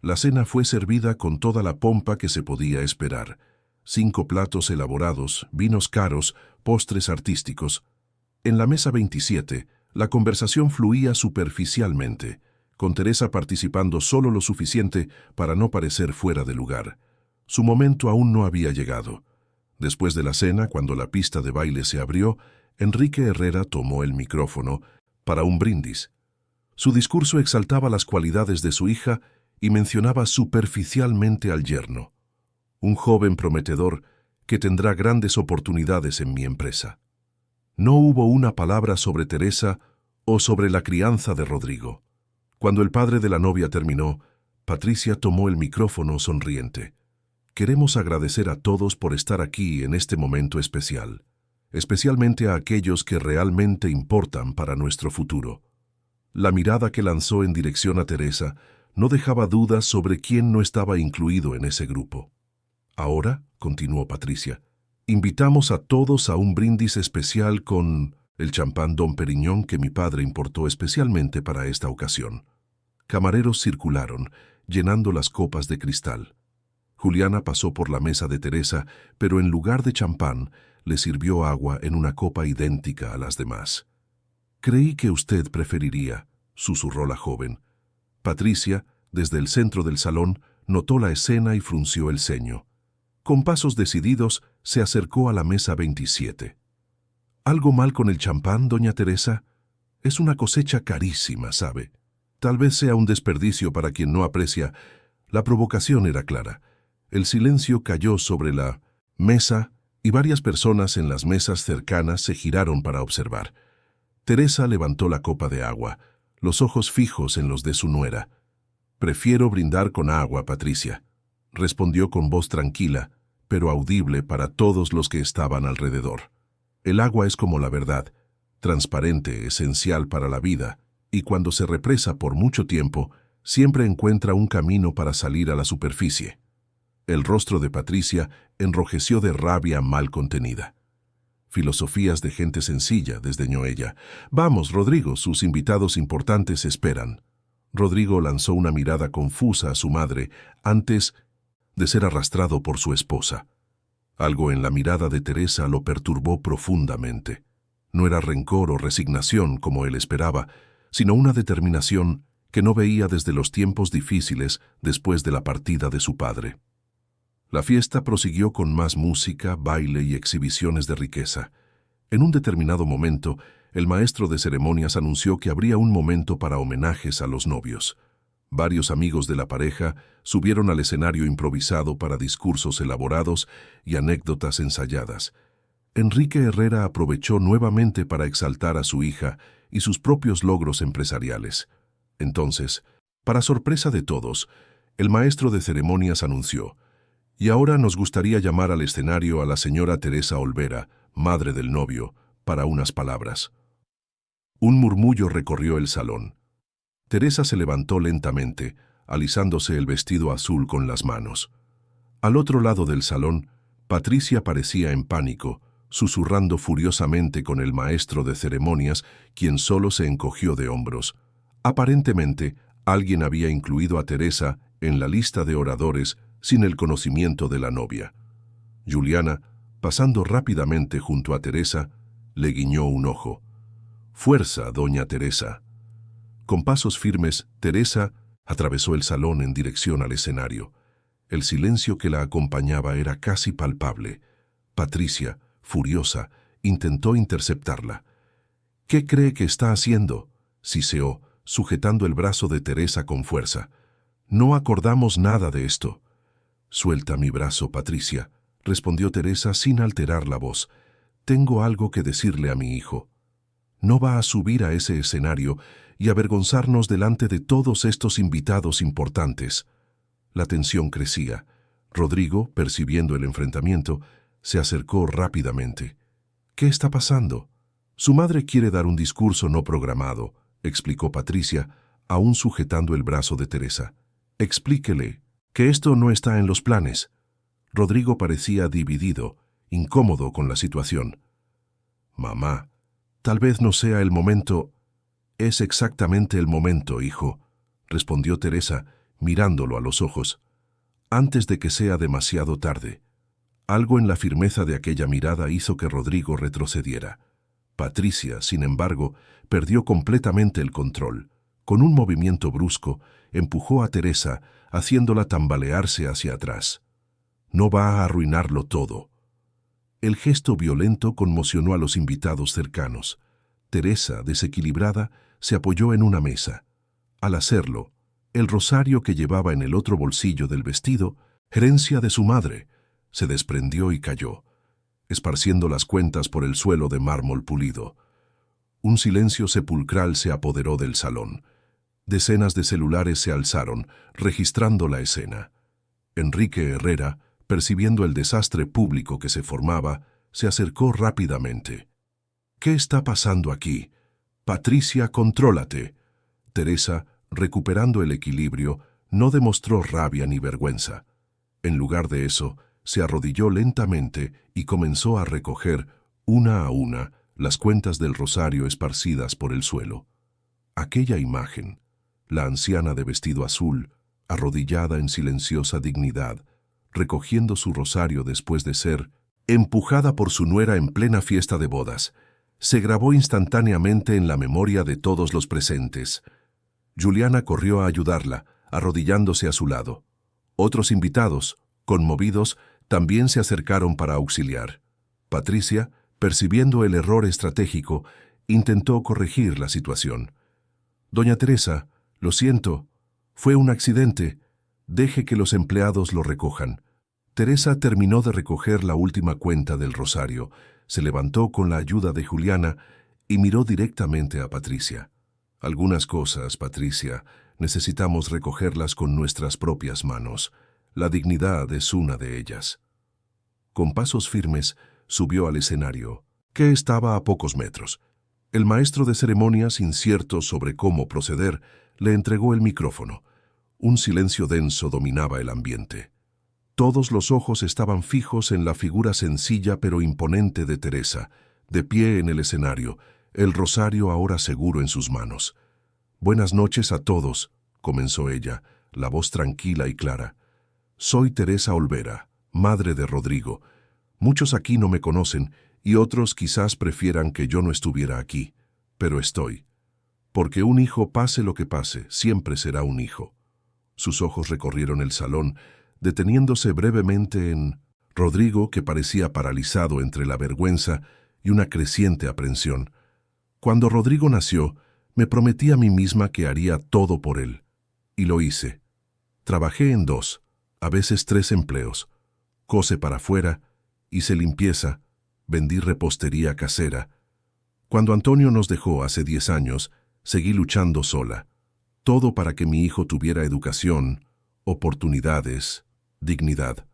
La cena fue servida con toda la pompa que se podía esperar. 5 platos elaborados, vinos caros, postres artísticos. En la mesa 27, la conversación fluía superficialmente, con Teresa participando solo lo suficiente para no parecer fuera de lugar. Su momento aún no había llegado. Después de la cena, cuando la pista de baile se abrió, Enrique Herrera tomó el micrófono para un brindis. Su discurso exaltaba las cualidades de su hija y mencionaba superficialmente al yerno, un joven prometedor que tendrá grandes oportunidades en mi empresa. No hubo una palabra sobre Teresa o sobre la crianza de Rodrigo. Cuando el padre de la novia terminó, Patricia tomó el micrófono sonriente. «Queremos agradecer a todos por estar aquí en este momento especial, especialmente a aquellos que realmente importan para nuestro futuro». La mirada que lanzó en dirección a Teresa no dejaba dudas sobre quién no estaba incluido en ese grupo. «Ahora», continuó Patricia, «invitamos a todos a un brindis especial con el champán Dom Perignon que mi padre importó especialmente para esta ocasión». Camareros circularon, llenando las copas de cristal. Juliana pasó por la mesa de Teresa, pero en lugar de champán, le sirvió agua en una copa idéntica a las demás. «Creí que usted preferiría», susurró la joven. Patricia, desde el centro del salón, notó la escena y frunció el ceño. Con pasos decididos, se acercó a la mesa 27. ¿Algo mal con el champán, doña Teresa? Es una cosecha carísima, ¿sabe? Tal vez sea un desperdicio para quien no aprecia. La provocación era clara. El silencio cayó sobre la mesa y varias personas en las mesas cercanas se giraron para observar. Teresa levantó la copa de agua, los ojos fijos en los de su nuera. «Prefiero brindar con agua, Patricia», respondió con voz tranquila, pero audible para todos los que estaban alrededor. El agua es como la verdad, transparente, esencial para la vida, y cuando se represa por mucho tiempo, siempre encuentra un camino para salir a la superficie. El rostro de Patricia enrojeció de rabia mal contenida. «Filosofías de gente sencilla», desdeñó ella. «Vamos, Rodrigo, sus invitados importantes esperan». Rodrigo lanzó una mirada confusa a su madre antes de ser arrastrado por su esposa. Algo en la mirada de Teresa lo perturbó profundamente. No era rencor o resignación como él esperaba, sino una determinación que no veía desde los tiempos difíciles después de la partida de su padre. La fiesta prosiguió con más música, baile y exhibiciones de riqueza. En un determinado momento, el maestro de ceremonias anunció que habría un momento para homenajes a los novios. Varios amigos de la pareja subieron al escenario improvisado para discursos elaborados y anécdotas ensayadas. Enrique Herrera aprovechó nuevamente para exaltar a su hija y sus propios logros empresariales. Entonces, para sorpresa de todos, el maestro de ceremonias anunció: «Y ahora nos gustaría llamar al escenario a la señora Teresa Olvera, madre del novio, para unas palabras». Un murmullo recorrió el salón. Teresa se levantó lentamente, alisándose el vestido azul con las manos. Al otro lado del salón, Patricia parecía en pánico, susurrando furiosamente con el maestro de ceremonias, quien solo se encogió de hombros. Aparentemente, alguien había incluido a Teresa en la lista de oradores sin el conocimiento de la novia. Juliana, pasando rápidamente junto a Teresa, le guiñó un ojo. «Fuerza, doña Teresa». Con pasos firmes, Teresa atravesó el salón en dirección al escenario. El silencio que la acompañaba era casi palpable. Patricia, furiosa, intentó interceptarla. «¿Qué cree que está haciendo?», siseó, sujetando el brazo de Teresa con fuerza. «No acordamos nada de esto». «Suelta mi brazo, Patricia», respondió Teresa sin alterar la voz. «Tengo algo que decirle a mi hijo. No va a subir a ese escenario y avergonzarnos delante de todos estos invitados importantes». La tensión crecía. Rodrigo, percibiendo el enfrentamiento, se acercó rápidamente. «¿Qué está pasando?». «Su madre quiere dar un discurso no programado», explicó Patricia, aún sujetando el brazo de Teresa. «Explíquele que esto no está en los planes». Rodrigo parecía dividido, incómodo con la situación. «Mamá, tal vez no sea el momento». «Es exactamente el momento, hijo», respondió Teresa, mirándolo a los ojos. «Antes de que sea demasiado tarde». Algo en la firmeza de aquella mirada hizo que Rodrigo retrocediera. Patricia, sin embargo, perdió completamente el control. Con un movimiento brusco, empujó a Teresa, haciéndola tambalearse hacia atrás. «No va a arruinarlo todo». El gesto violento conmocionó a los invitados cercanos. Teresa, desequilibrada, se apoyó en una mesa. Al hacerlo, el rosario que llevaba en el otro bolsillo del vestido, herencia de su madre, se desprendió y cayó, esparciendo las cuentas por el suelo de mármol pulido. Un silencio sepulcral se apoderó del salón. Decenas de celulares se alzaron, registrando la escena. Enrique Herrera, percibiendo el desastre público que se formaba, se acercó rápidamente. «¿Qué está pasando aquí? Patricia, contrólate». Teresa, recuperando el equilibrio, no demostró rabia ni vergüenza. En lugar de eso, se arrodilló lentamente y comenzó a recoger, una a una, las cuentas del rosario esparcidas por el suelo. Aquella imagen, la anciana de vestido azul, arrodillada en silenciosa dignidad, recogiendo su rosario después de ser empujada por su nuera en plena fiesta de bodas, se grabó instantáneamente en la memoria de todos los presentes. Juliana corrió a ayudarla, arrodillándose a su lado. Otros invitados, conmovidos, también se acercaron para auxiliar. Patricia, percibiendo el error estratégico, intentó corregir la situación. «Doña Teresa, lo siento. Fue un accidente. Deje que los empleados lo recojan». Teresa terminó de recoger la última cuenta del rosario, se levantó con la ayuda de Juliana y miró directamente a Patricia. «Algunas cosas, Patricia, necesitamos recogerlas con nuestras propias manos. La dignidad es una de ellas». Con pasos firmes, subió al escenario, que estaba a pocos metros. El maestro de ceremonias, incierto sobre cómo proceder, le entregó el micrófono. Un silencio denso dominaba el ambiente. Todos los ojos estaban fijos en la figura sencilla pero imponente de Teresa, de pie en el escenario, el rosario ahora seguro en sus manos. «Buenas noches a todos», comenzó ella, la voz tranquila y clara. «Soy Teresa Olvera, madre de Rodrigo. Muchos aquí no me conocen y otros quizás prefieran que yo no estuviera aquí, pero estoy. Porque un hijo, pase lo que pase, siempre será un hijo». Sus ojos recorrieron el salón, deteniéndose brevemente en Rodrigo, que parecía paralizado entre la vergüenza y una creciente aprensión. «Cuando Rodrigo nació, me prometí a mí misma que haría todo por él. Y lo hice. Trabajé en 2, a veces 3 empleos. Cose para afuera, hice limpieza, vendí repostería casera. Cuando Antonio nos dejó hace 10 años, seguí luchando sola. Todo para que mi hijo tuviera educación, oportunidades, dignidad».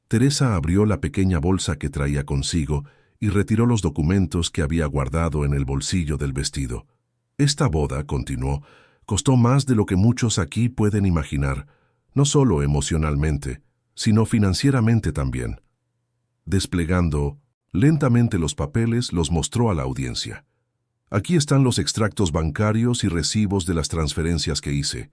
Teresa abrió la pequeña bolsa que traía consigo y retiró los documentos que había guardado en el bolsillo del vestido. «Esta boda», continuó, «costó más de lo que muchos aquí pueden imaginar, no solo emocionalmente, sino financieramente también». Desplegando lentamente los papeles, los mostró a la audiencia. «Aquí están los extractos bancarios y recibos de las transferencias que hice.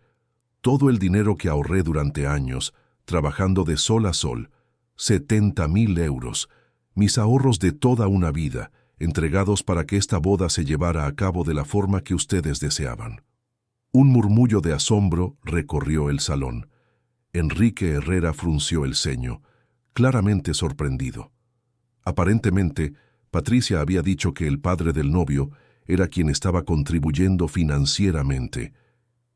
Todo el dinero que ahorré durante años, trabajando de sol a sol, 70.000 euros, mis ahorros de toda una vida, entregados para que esta boda se llevara a cabo de la forma que ustedes deseaban». Un murmullo de asombro recorrió el salón. Enrique Herrera frunció el ceño, claramente sorprendido. Aparentemente, Patricia había dicho que el padre del novio era quien estaba contribuyendo financieramente.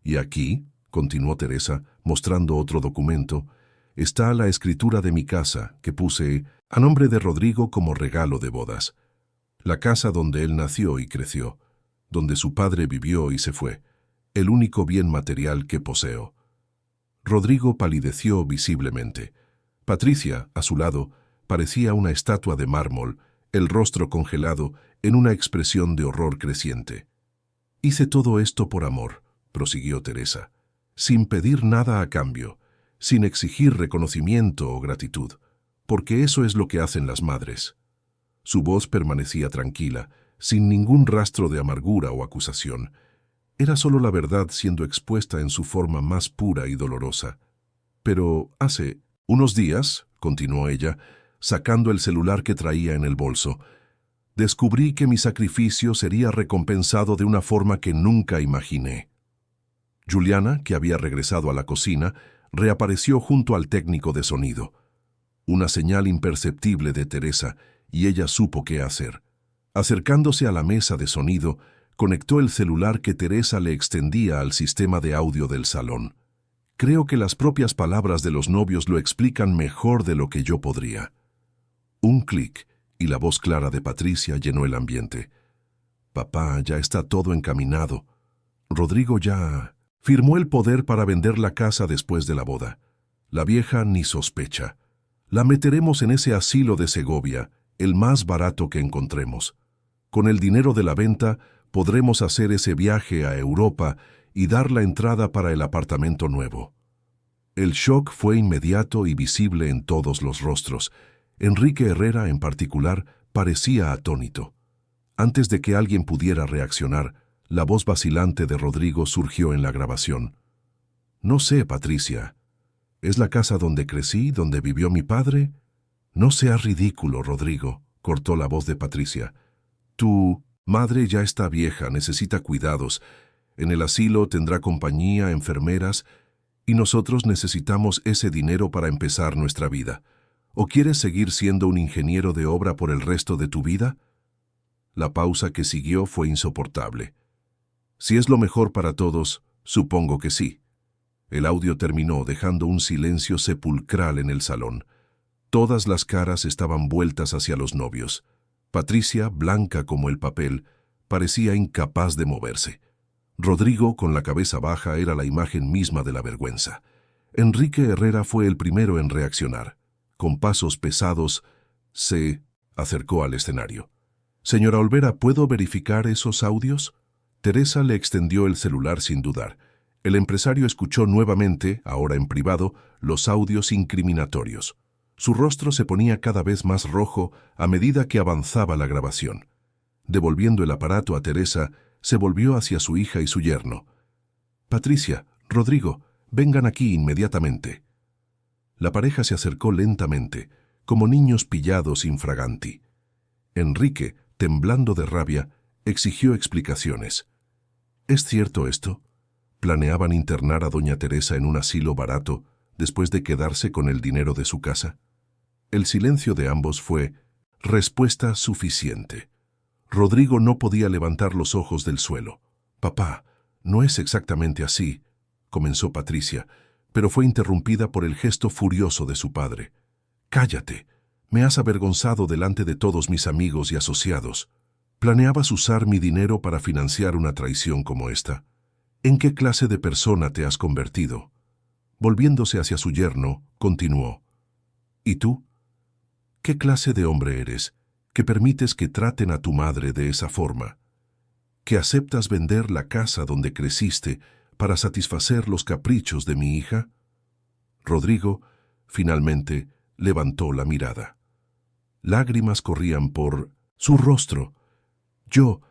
«Y aquí», continuó Teresa, mostrando otro documento, «está la escritura de mi casa, que puse a nombre de Rodrigo como regalo de bodas. La casa donde él nació y creció, donde su padre vivió y se fue, el único bien material que poseo». Rodrigo palideció visiblemente. Patricia, a su lado, parecía una estatua de mármol, el rostro congelado en una expresión de horror creciente. «Hice todo esto por amor», prosiguió Teresa, «sin pedir nada a cambio, sin exigir reconocimiento o gratitud, porque eso es lo que hacen las madres». Su voz permanecía tranquila, sin ningún rastro de amargura o acusación. Era solo la verdad siendo expuesta en su forma más pura y dolorosa. «Pero hace unos días», continuó ella, sacando el celular que traía en el bolso, «descubrí que mi sacrificio sería recompensado de una forma que nunca imaginé». Juliana, que había regresado a la cocina, reapareció junto al técnico de sonido. Una señal imperceptible de Teresa, y ella supo qué hacer. Acercándose a la mesa de sonido, conectó el celular que Teresa le extendía al sistema de audio del salón. «Creo que las propias palabras de los novios lo explican mejor de lo que yo podría». Un clic, y la voz clara de Patricia llenó el ambiente. «Papá, ya está todo encaminado. Rodrigo ya firmó el poder para vender la casa después de la boda. La vieja ni sospecha. La meteremos en ese asilo de Segovia, el más barato que encontremos. Con el dinero de la venta podremos hacer ese viaje a Europa y dar la entrada para el apartamento nuevo». El shock fue inmediato y visible en todos los rostros. Enrique Herrera, en particular, parecía atónito. Antes de que alguien pudiera reaccionar, la voz vacilante de Rodrigo surgió en la grabación. «No sé, Patricia. ¿Es la casa donde crecí, donde vivió mi padre?» «No seas ridículo, Rodrigo», cortó la voz de Patricia. «Tu madre ya está vieja, necesita cuidados. En el asilo tendrá compañía, enfermeras, y nosotros necesitamos ese dinero para empezar nuestra vida. ¿O quieres seguir siendo un ingeniero de obra por el resto de tu vida? La pausa que siguió fue insoportable. Si es lo mejor para todos, supongo que sí. El audio terminó dejando un silencio sepulcral en el salón. Todas las caras estaban vueltas hacia los novios. Patricia, blanca como el papel, parecía incapaz de moverse. Rodrigo, con la cabeza baja, era la imagen misma de la vergüenza. Enrique Herrera fue el primero en reaccionar. Con pasos pesados, se acercó al escenario. «Señora Olvera, ¿puedo verificar esos audios?» Teresa le extendió el celular sin dudar. El empresario escuchó nuevamente, ahora en privado, los audios incriminatorios. Su rostro se ponía cada vez más rojo a medida que avanzaba la grabación. Devolviendo el aparato a Teresa, se volvió hacia su hija y su yerno. «Patricia, Rodrigo, vengan aquí inmediatamente». La pareja se acercó lentamente, como niños pillados infraganti. Enrique, temblando de rabia, exigió explicaciones. ¿Es cierto esto? ¿Planeaban internar a doña Teresa en un asilo barato después de quedarse con el dinero de su casa? El silencio de ambos fue respuesta suficiente. Rodrigo no podía levantar los ojos del suelo. «Papá, no es exactamente así», comenzó Patricia, pero fue interrumpida por el gesto furioso de su padre. «Cállate. Me has avergonzado delante de todos mis amigos y asociados. ¿Planeabas usar mi dinero para financiar una traición como esta? ¿En qué clase de persona te has convertido?» Volviéndose hacia su yerno, continuó. «¿Y tú? ¿Qué clase de hombre eres, que permites que traten a tu madre de esa forma? ¿Que aceptas vender la casa donde creciste para satisfacer los caprichos de mi hija?» Rodrigo, finalmente, levantó la mirada. Lágrimas corrían por su rostro. Yo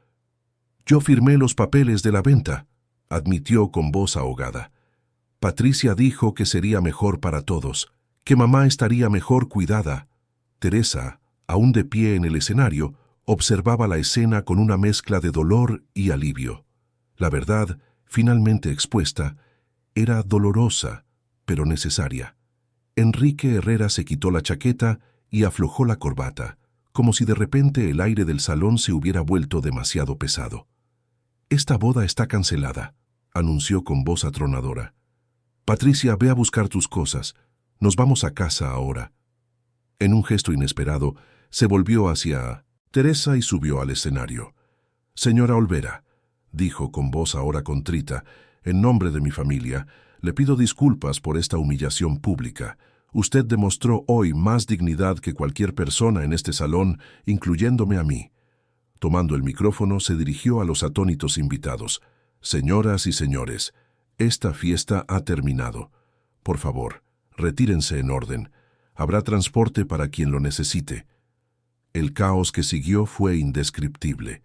firmé los papeles de la venta», admitió con voz ahogada. «Patricia dijo que sería mejor para todos, que mamá estaría mejor cuidada». Teresa, aún de pie en el escenario, observaba la escena con una mezcla de dolor y alivio. La verdad, finalmente expuesta, era dolorosa, pero necesaria. Enrique Herrera se quitó la chaqueta y aflojó la corbata, como si de repente el aire del salón se hubiera vuelto demasiado pesado. «Esta boda está cancelada», anunció con voz atronadora. «Patricia, ve a buscar tus cosas. Nos vamos a casa ahora». En un gesto inesperado, se volvió hacia Teresa y subió al escenario. «Señora Olvera», dijo con voz ahora contrita, «en nombre de mi familia, le pido disculpas por esta humillación pública. Usted demostró hoy más dignidad que cualquier persona en este salón, incluyéndome a mí». Tomando el micrófono, se dirigió a los atónitos invitados. «Señoras y señores, esta fiesta ha terminado. Por favor, retírense en orden. Habrá transporte para quien lo necesite». El caos que siguió fue indescriptible.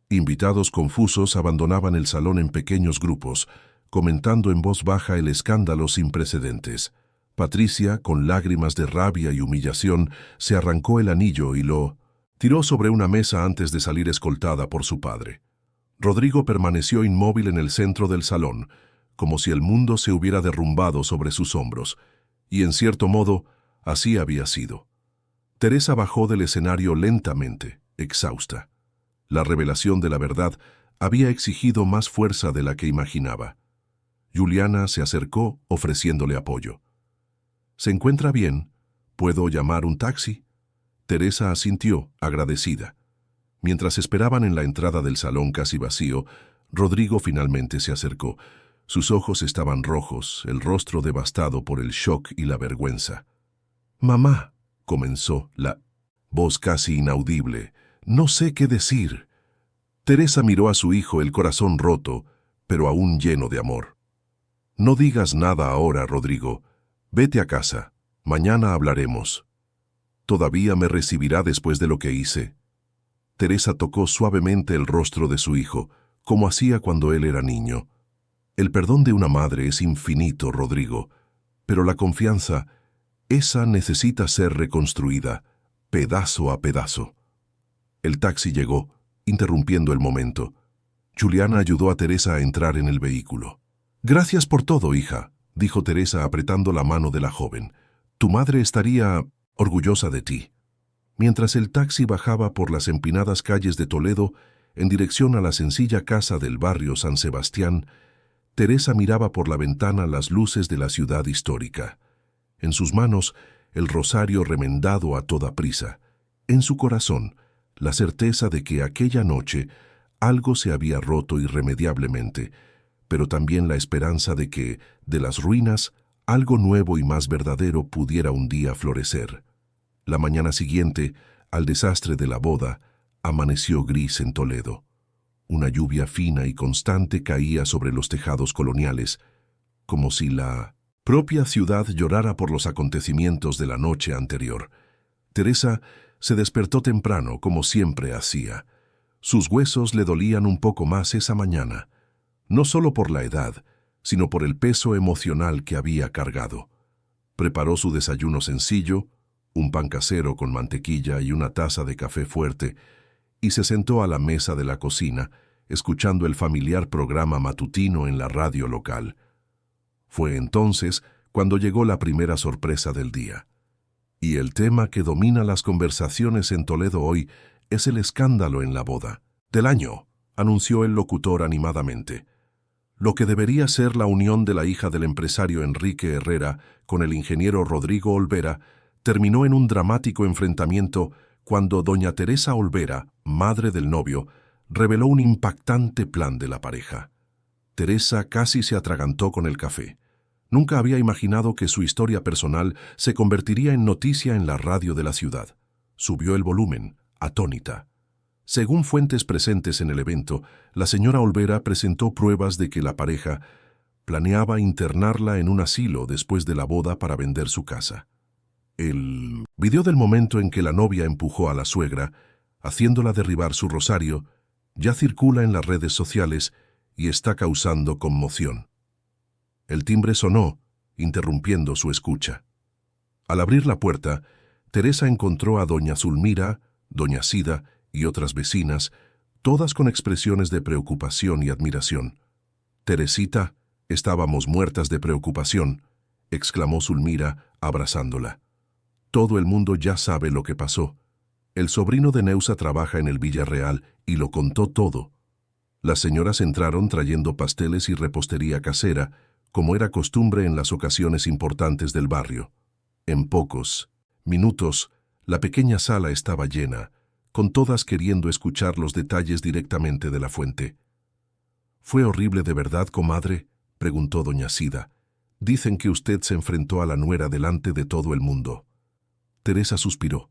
Invitados confusos abandonaban el salón en pequeños grupos, comentando en voz baja el escándalo sin precedentes. Patricia, con lágrimas de rabia y humillación, se arrancó el anillo y lo tiró sobre una mesa antes de salir escoltada por su padre. Rodrigo permaneció inmóvil en el centro del salón, como si el mundo se hubiera derrumbado sobre sus hombros, y en cierto modo, así había sido. Teresa bajó del escenario lentamente, exhausta. La revelación de la verdad había exigido más fuerza de la que imaginaba. Juliana se acercó ofreciéndole apoyo. «¿Se encuentra bien? ¿Puedo llamar un taxi?» Teresa asintió, agradecida. Mientras esperaban en la entrada del salón casi vacío, Rodrigo finalmente se acercó. Sus ojos estaban rojos, el rostro devastado por el shock y la vergüenza. «Mamá», comenzó la voz casi inaudible, «no sé qué decir». Teresa miró a su hijo, el corazón roto, pero aún lleno de amor. «No digas nada ahora, Rodrigo. Vete a casa. Mañana hablaremos». «¿Todavía me recibirá después de lo que hice?» Teresa tocó suavemente el rostro de su hijo, como hacía cuando él era niño. «El perdón de una madre es infinito, Rodrigo, pero la confianza, esa necesita ser reconstruida, pedazo a pedazo». El taxi llegó, interrumpiendo el momento. Juliana ayudó a Teresa a entrar en el vehículo. «Gracias por todo, hija», dijo Teresa apretando la mano de la joven. «Tu madre estaría orgullosa de ti». Mientras el taxi bajaba por las empinadas calles de Toledo en dirección a la sencilla casa del barrio San Sebastián, Teresa miraba por la ventana las luces de la ciudad histórica. En sus manos, el rosario remendado a toda prisa. En su corazón, la certeza de que aquella noche algo se había roto irremediablemente, pero también la esperanza de que, de las ruinas, algo nuevo y más verdadero pudiera un día florecer. La mañana siguiente, al desastre de la boda, amaneció gris en Toledo. Una lluvia fina y constante caía sobre los tejados coloniales, como si la propia ciudad llorara por los acontecimientos de la noche anterior. Teresa se despertó temprano, como siempre hacía. Sus huesos le dolían un poco más esa mañana, no solo por la edad, sino por el peso emocional que había cargado. Preparó su desayuno sencillo, un pan casero con mantequilla y una taza de café fuerte, y se sentó a la mesa de la cocina, escuchando el familiar programa matutino en la radio local. Fue entonces cuando llegó la primera sorpresa del día. Y el tema que domina las conversaciones en Toledo hoy es el escándalo en la boda del año, anunció el locutor animadamente. Lo que debería ser la unión de la hija del empresario Enrique Herrera con el ingeniero Rodrigo Olvera terminó en un dramático enfrentamiento cuando doña Teresa Olvera, madre del novio, reveló un impactante plan de la pareja. Teresa casi se atragantó con el café. Nunca había imaginado que su historia personal se convertiría en noticia en la radio de la ciudad. Subió el volumen, atónita. Según fuentes presentes en el evento, la señora Olvera presentó pruebas de que la pareja planeaba internarla en un asilo después de la boda para vender su casa. El video del momento en que la novia empujó a la suegra, haciéndola derribar su rosario, ya circula en las redes sociales y está causando conmoción. El timbre sonó, interrumpiendo su escucha. Al abrir la puerta, Teresa encontró a doña Zulmira, doña Sida y otras vecinas, todas con expresiones de preocupación y admiración. «Teresita, estábamos muertas de preocupación», exclamó Zulmira, abrazándola. «Todo el mundo ya sabe lo que pasó. El sobrino de Neusa trabaja en el Villarreal y lo contó todo». Las señoras entraron trayendo pasteles y repostería casera, como era costumbre en las ocasiones importantes del barrio. En pocos minutos, la pequeña sala estaba llena, con todas queriendo escuchar los detalles directamente de la fuente. «¿Fue horrible de verdad, comadre?», preguntó doña Sida. «Dicen que usted se enfrentó a la nuera delante de todo el mundo». Teresa suspiró.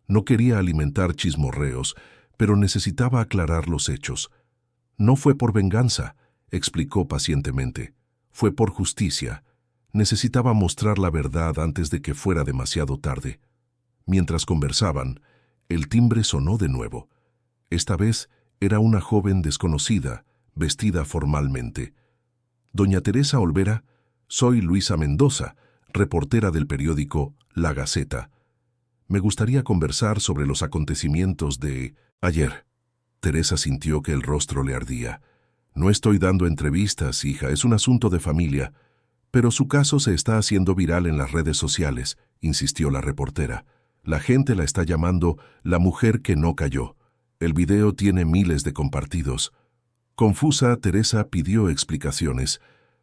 No quería alimentar chismorreos, pero necesitaba aclarar los hechos. «No fue por venganza», explicó pacientemente. «Fue por justicia. Necesitaba mostrar la verdad antes de que fuera demasiado tarde». Mientras conversaban, el timbre sonó de nuevo. Esta vez era una joven desconocida, vestida formalmente. «Doña Teresa Olvera, soy Luisa Mendoza, reportera del periódico La Gaceta. Me gustaría conversar sobre los acontecimientos de ayer». Teresa sintió que el rostro le ardía. «No estoy dando entrevistas, hija, es un asunto de familia». «Pero su caso se está haciendo viral en las redes sociales», insistió la reportera. «La gente la está llamando la mujer que no cayó. El video tiene miles de compartidos». Confusa, Teresa pidió explicaciones.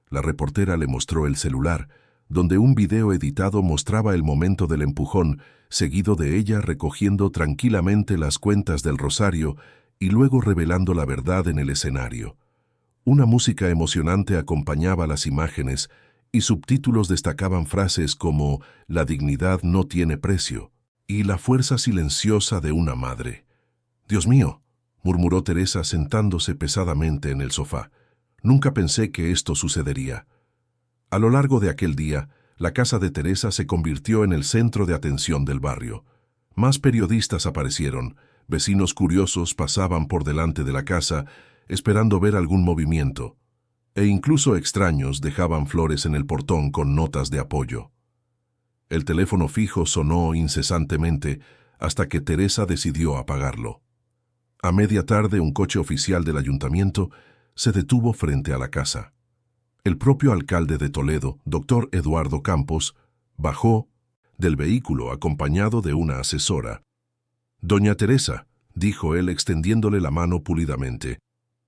La reportera le mostró el celular, donde un video editado mostraba el momento del empujón, seguido de ella recogiendo tranquilamente las cuentas del rosario y luego revelando la verdad en el escenario. Una música emocionante acompañaba las imágenes y subtítulos destacaban frases como «La dignidad no tiene precio» y «La fuerza silenciosa de una madre». «Dios mío», murmuró Teresa sentándose pesadamente en el sofá. «Nunca pensé que esto sucedería». A lo largo de aquel día, la casa de Teresa se convirtió en el centro de atención del barrio. Más periodistas aparecieron, vecinos curiosos pasaban por delante de la casa, esperando ver algún movimiento, e incluso extraños dejaban flores en el portón con notas de apoyo. El teléfono fijo sonó incesantemente hasta que Teresa decidió apagarlo. A media tarde, un coche oficial del ayuntamiento se detuvo frente a la casa. El propio alcalde de Toledo, doctor Eduardo Campos, bajó del vehículo acompañado de una asesora. «Doña Teresa», dijo él extendiéndole la mano pulidamente,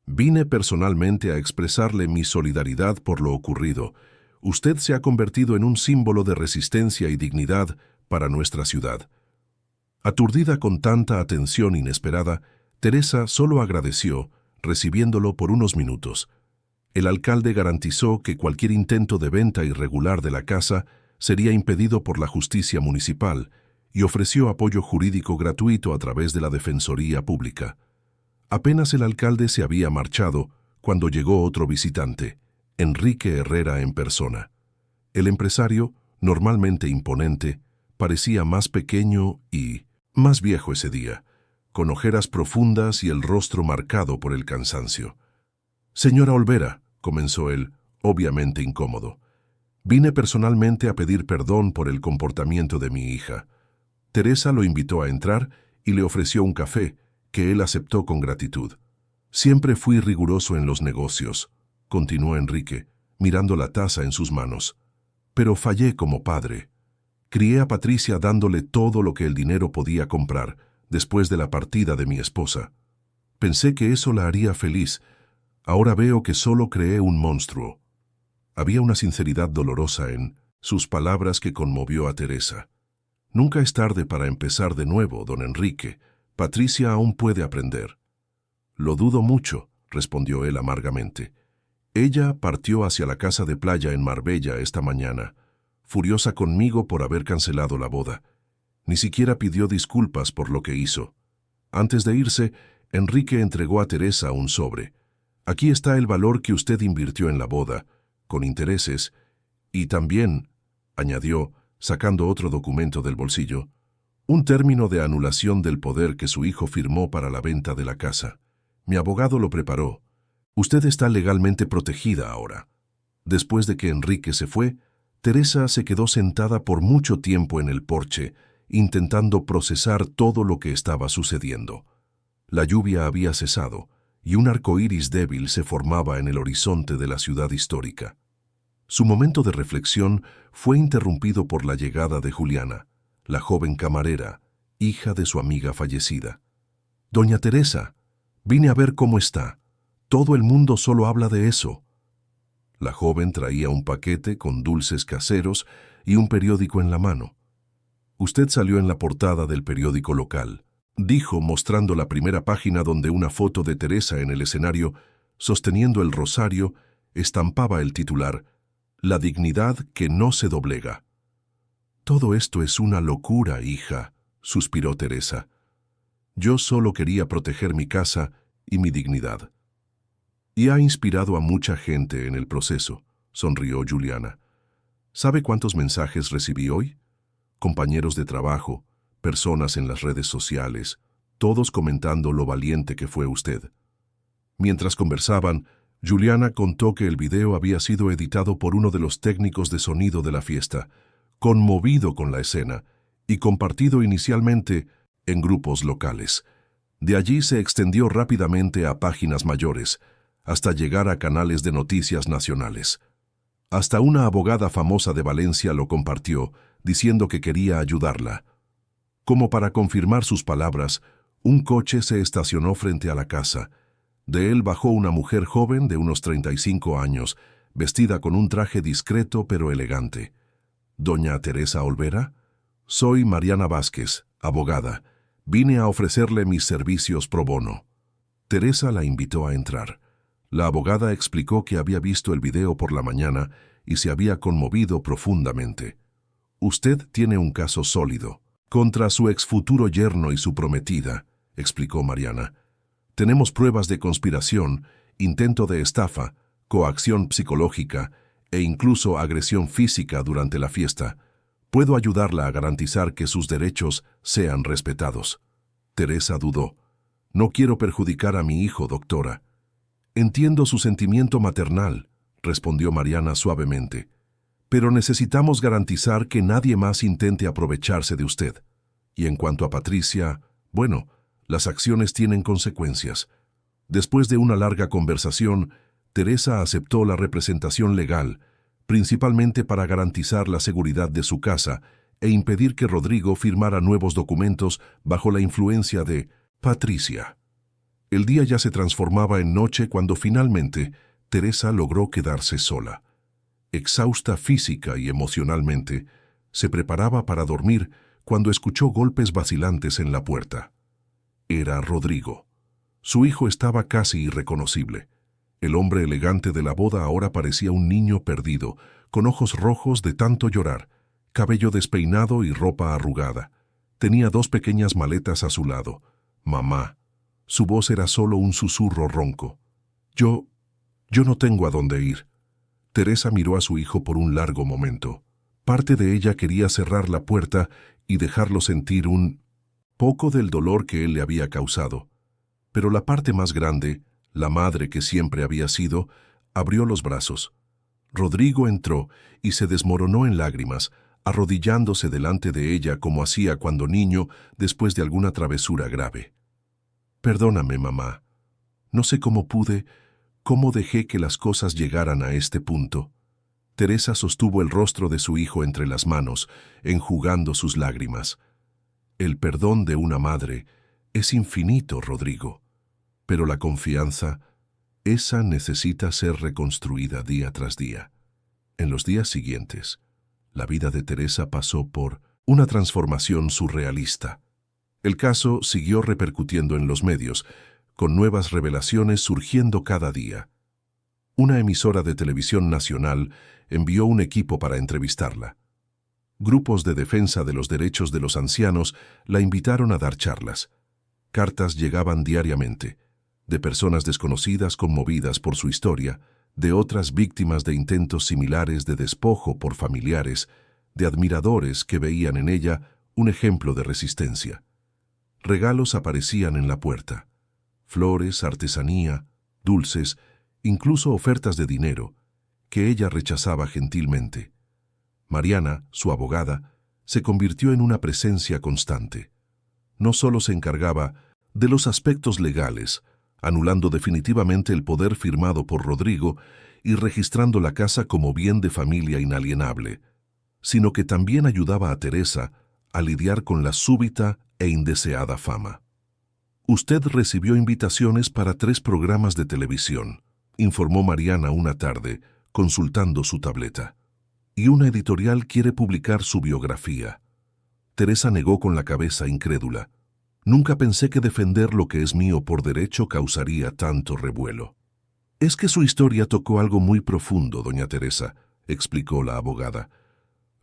«vine personalmente a expresarle mi solidaridad por lo ocurrido. Usted se ha convertido en un símbolo de resistencia y dignidad para nuestra ciudad». Aturdida con tanta atención inesperada, Teresa solo agradeció, recibiéndolo por unos minutos. El alcalde garantizó que cualquier intento de venta irregular de la casa sería impedido por la justicia municipal y ofreció apoyo jurídico gratuito a través de la Defensoría Pública. Apenas el alcalde se había marchado cuando llegó otro visitante, Enrique Herrera en persona. El empresario, normalmente imponente, parecía más pequeño y más viejo ese día, con ojeras profundas y el rostro marcado por el cansancio. «Señora Olvera», comenzó él, obviamente incómodo, «vine personalmente a pedir perdón por el comportamiento de mi hija». Teresa lo invitó a entrar y le ofreció un café, que él aceptó con gratitud. «Siempre fui riguroso en los negocios», continuó Enrique, mirando la taza en sus manos. «Pero fallé como padre. Crié a Patricia dándole todo lo que el dinero podía comprar, después de la partida de mi esposa. Pensé que eso la haría feliz. Ahora veo que solo creé un monstruo». Había una sinceridad dolorosa en sus palabras que conmovió a Teresa. «Nunca es tarde para empezar de nuevo, don Enrique. Patricia aún puede aprender». «Lo dudo mucho», respondió él amargamente. «Ella partió hacia la casa de playa en Marbella esta mañana, furiosa conmigo por haber cancelado la boda. Ni siquiera pidió disculpas por lo que hizo. Antes de irse, Enrique entregó a Teresa un sobre. Aquí está el valor que usted invirtió en la boda, con intereses, y también», añadió, sacando otro documento del bolsillo, «un término de anulación del poder que su hijo firmó para la venta de la casa. Mi abogado lo preparó. Usted está legalmente protegida ahora». Después de que Enrique se fue, Teresa se quedó sentada por mucho tiempo en el porche, intentando procesar todo lo que estaba sucediendo. La lluvia había cesado, y un arco iris débil se formaba en el horizonte de la ciudad histórica. Su momento de reflexión fue interrumpido por la llegada de Juliana, la joven camarera, hija de su amiga fallecida. «Doña Teresa, vine a ver cómo está. Todo el mundo solo habla de eso». La joven traía un paquete con dulces caseros y un periódico en la mano. «Usted salió en la portada del periódico local», dijo, mostrando la primera página donde una foto de Teresa en el escenario, sosteniendo el rosario, estampaba el titular: «La dignidad que no se doblega». «Todo esto es una locura, hija», suspiró Teresa. «Yo solo quería proteger mi casa y mi dignidad». «Y ha inspirado a mucha gente en el proceso», sonrió Juliana. «¿Sabe cuántos mensajes recibí hoy? Compañeros de trabajo, personas en las redes sociales, todos comentando lo valiente que fue usted». Mientras conversaban, Juliana contó que el video había sido editado por uno de los técnicos de sonido de la fiesta, conmovido con la escena, y compartido inicialmente en grupos locales. De allí se extendió rápidamente a páginas mayores, hasta llegar a canales de noticias nacionales. Hasta una abogada famosa de Valencia lo compartió, diciendo que quería ayudarla. Como para confirmar sus palabras, un coche se estacionó frente a la casa. De él bajó una mujer joven de unos 35 años, vestida con un traje discreto pero elegante. «¿Doña Teresa Olvera? Soy Mariana Vázquez, abogada. Vine a ofrecerle mis servicios pro bono». Teresa la invitó a entrar. La abogada explicó que había visto el video por la mañana y se había conmovido profundamente. «Usted tiene un caso sólido contra su exfuturo yerno y su prometida», explicó Mariana. «Tenemos pruebas de conspiración, intento de estafa, coacción psicológica e incluso agresión física durante la fiesta. Puedo ayudarla a garantizar que sus derechos sean respetados». Teresa dudó. «No quiero perjudicar a mi hijo, doctora». «Entiendo su sentimiento maternal», respondió Mariana suavemente. «Pero necesitamos garantizar que nadie más intente aprovecharse de usted. Y en cuanto a Patricia, bueno, Las acciones tienen consecuencias. Después de una larga conversación, Teresa aceptó la representación legal, principalmente para garantizar la seguridad de su casa e impedir que Rodrigo firmara nuevos documentos bajo la influencia de Patricia. El día ya se transformaba en noche cuando finalmente Teresa logró quedarse sola. Exhausta física y emocionalmente, se preparaba para dormir cuando escuchó golpes vacilantes en la puerta. Era Rodrigo. Su hijo estaba casi irreconocible. El hombre elegante de la boda ahora parecía un niño perdido, con ojos rojos de tanto llorar, cabello despeinado y ropa arrugada. Tenía 2 pequeñas maletas a su lado. Mamá. Su voz era solo un susurro ronco. Yo no tengo a dónde ir. Teresa miró a su hijo por un largo momento. Parte de ella quería cerrar la puerta y dejarlo sentir un poco del dolor que él le había causado. Pero la parte más grande, la madre que siempre había sido, abrió los brazos. Rodrigo entró y se desmoronó en lágrimas, arrodillándose delante de ella como hacía cuando niño después de alguna travesura grave. Perdóname, mamá. No sé cómo dejé que las cosas llegaran a este punto. Teresa sostuvo el rostro de su hijo entre las manos, enjugando sus lágrimas. El perdón de una madre es infinito, Rodrigo, pero la confianza, esa necesita ser reconstruida día tras día. En los días siguientes, la vida de Teresa pasó por una transformación surrealista. El caso siguió repercutiendo en los medios, con nuevas revelaciones surgiendo cada día. Una emisora de televisión nacional envió un equipo para entrevistarla. Grupos de defensa de los derechos de los ancianos la invitaron a dar charlas. Cartas llegaban diariamente, de personas desconocidas conmovidas por su historia, de otras víctimas de intentos similares de despojo por familiares, de admiradores que veían en ella un ejemplo de resistencia. Regalos aparecían en la puerta. Flores, artesanía, dulces, incluso ofertas de dinero, que ella rechazaba gentilmente. Mariana, su abogada, se convirtió en una presencia constante. No solo se encargaba de los aspectos legales, anulando definitivamente el poder firmado por Rodrigo y registrando la casa como bien de familia inalienable, sino que también ayudaba a Teresa a lidiar con la súbita e indeseada fama. Usted recibió invitaciones para 3 programas de televisión, informó Mariana una tarde, consultando su tableta. Y una editorial quiere publicar su biografía. Teresa negó con la cabeza incrédula. Nunca pensé que defender lo que es mío por derecho causaría tanto revuelo. Es que su historia tocó algo muy profundo, doña Teresa, explicó la abogada.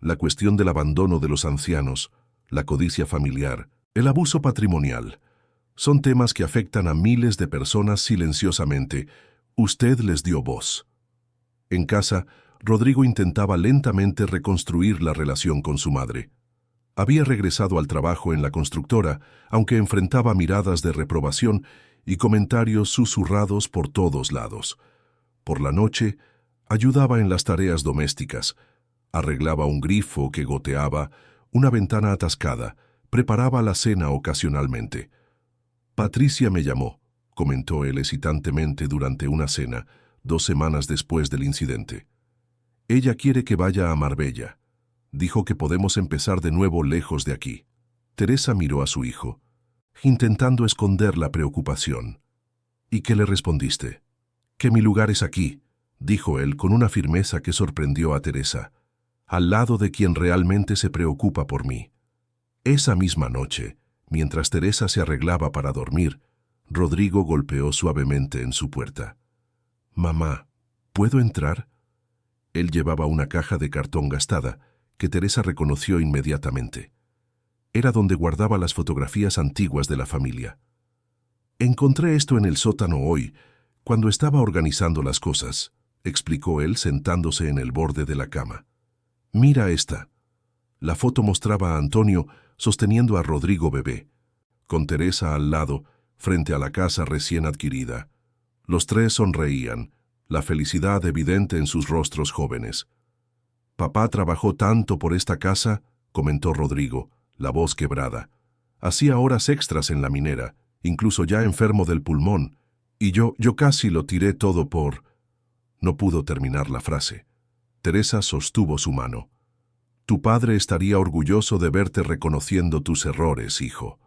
La cuestión del abandono de los ancianos, la codicia familiar, el abuso patrimonial, son temas que afectan a miles de personas silenciosamente. Usted les dio voz. En casa, Rodrigo intentaba lentamente reconstruir la relación con su madre. Había regresado al trabajo en la constructora, aunque enfrentaba miradas de reprobación y comentarios susurrados por todos lados. Por la noche, ayudaba en las tareas domésticas. Arreglaba un grifo que goteaba, una ventana atascada, preparaba la cena ocasionalmente. Patricia me llamó, comentó él hesitantemente durante una cena, 2 semanas después del incidente. Ella quiere que vaya a Marbella. Dijo que podemos empezar de nuevo lejos de aquí. Teresa miró a su hijo, intentando esconder la preocupación. ¿Y qué le respondiste? Que mi lugar es aquí, dijo él con una firmeza que sorprendió a Teresa, al lado de quien realmente se preocupa por mí. Esa misma noche, mientras Teresa se arreglaba para dormir, Rodrigo golpeó suavemente en su puerta. «Mamá, ¿puedo entrar?» Él llevaba una caja de cartón gastada, que Teresa reconoció inmediatamente. Era donde guardaba las fotografías antiguas de la familia. «Encontré esto en el sótano hoy, cuando estaba organizando las cosas», explicó él sentándose en el borde de la cama. «Mira esta». La foto mostraba a Antonio sosteniendo a Rodrigo bebé, con Teresa al lado, frente a la casa recién adquirida. Los 3 sonreían, la felicidad evidente en sus rostros jóvenes. «Papá trabajó tanto por esta casa», comentó Rodrigo, la voz quebrada. «Hacía horas extras en la minera, incluso ya enfermo del pulmón, y yo casi lo tiré todo por... No pudo terminar la frase. Teresa sostuvo su mano. Tu padre estaría orgulloso de verte reconociendo tus errores, hijo.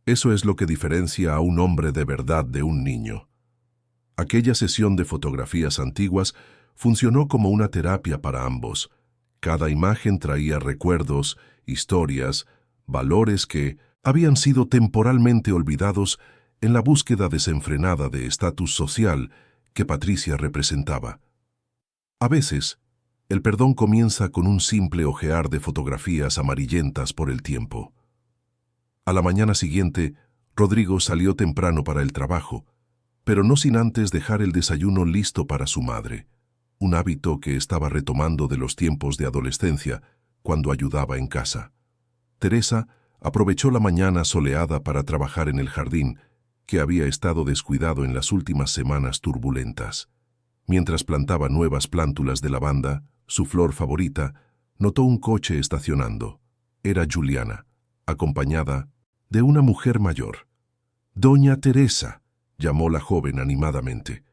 Eso es lo que diferencia a un hombre de verdad de un niño. Aquella sesión de fotografías antiguas funcionó como una terapia para ambos. Cada imagen traía recuerdos, historias, valores que habían sido temporalmente olvidados en la búsqueda desenfrenada de estatus social que Patricia representaba. A veces, el perdón comienza con un simple ojear de fotografías amarillentas por el tiempo. A la mañana siguiente, Rodrigo salió temprano para el trabajo, pero no sin antes dejar el desayuno listo para su madre, un hábito que estaba retomando de los tiempos de adolescencia, cuando ayudaba en casa. Teresa aprovechó la mañana soleada para trabajar en el jardín, que había estado descuidado en las últimas semanas turbulentas. Mientras plantaba nuevas plántulas de lavanda, su flor favorita, notó un coche estacionando. Era Juliana, acompañada de una mujer mayor. «Doña Teresa», llamó la joven animadamente.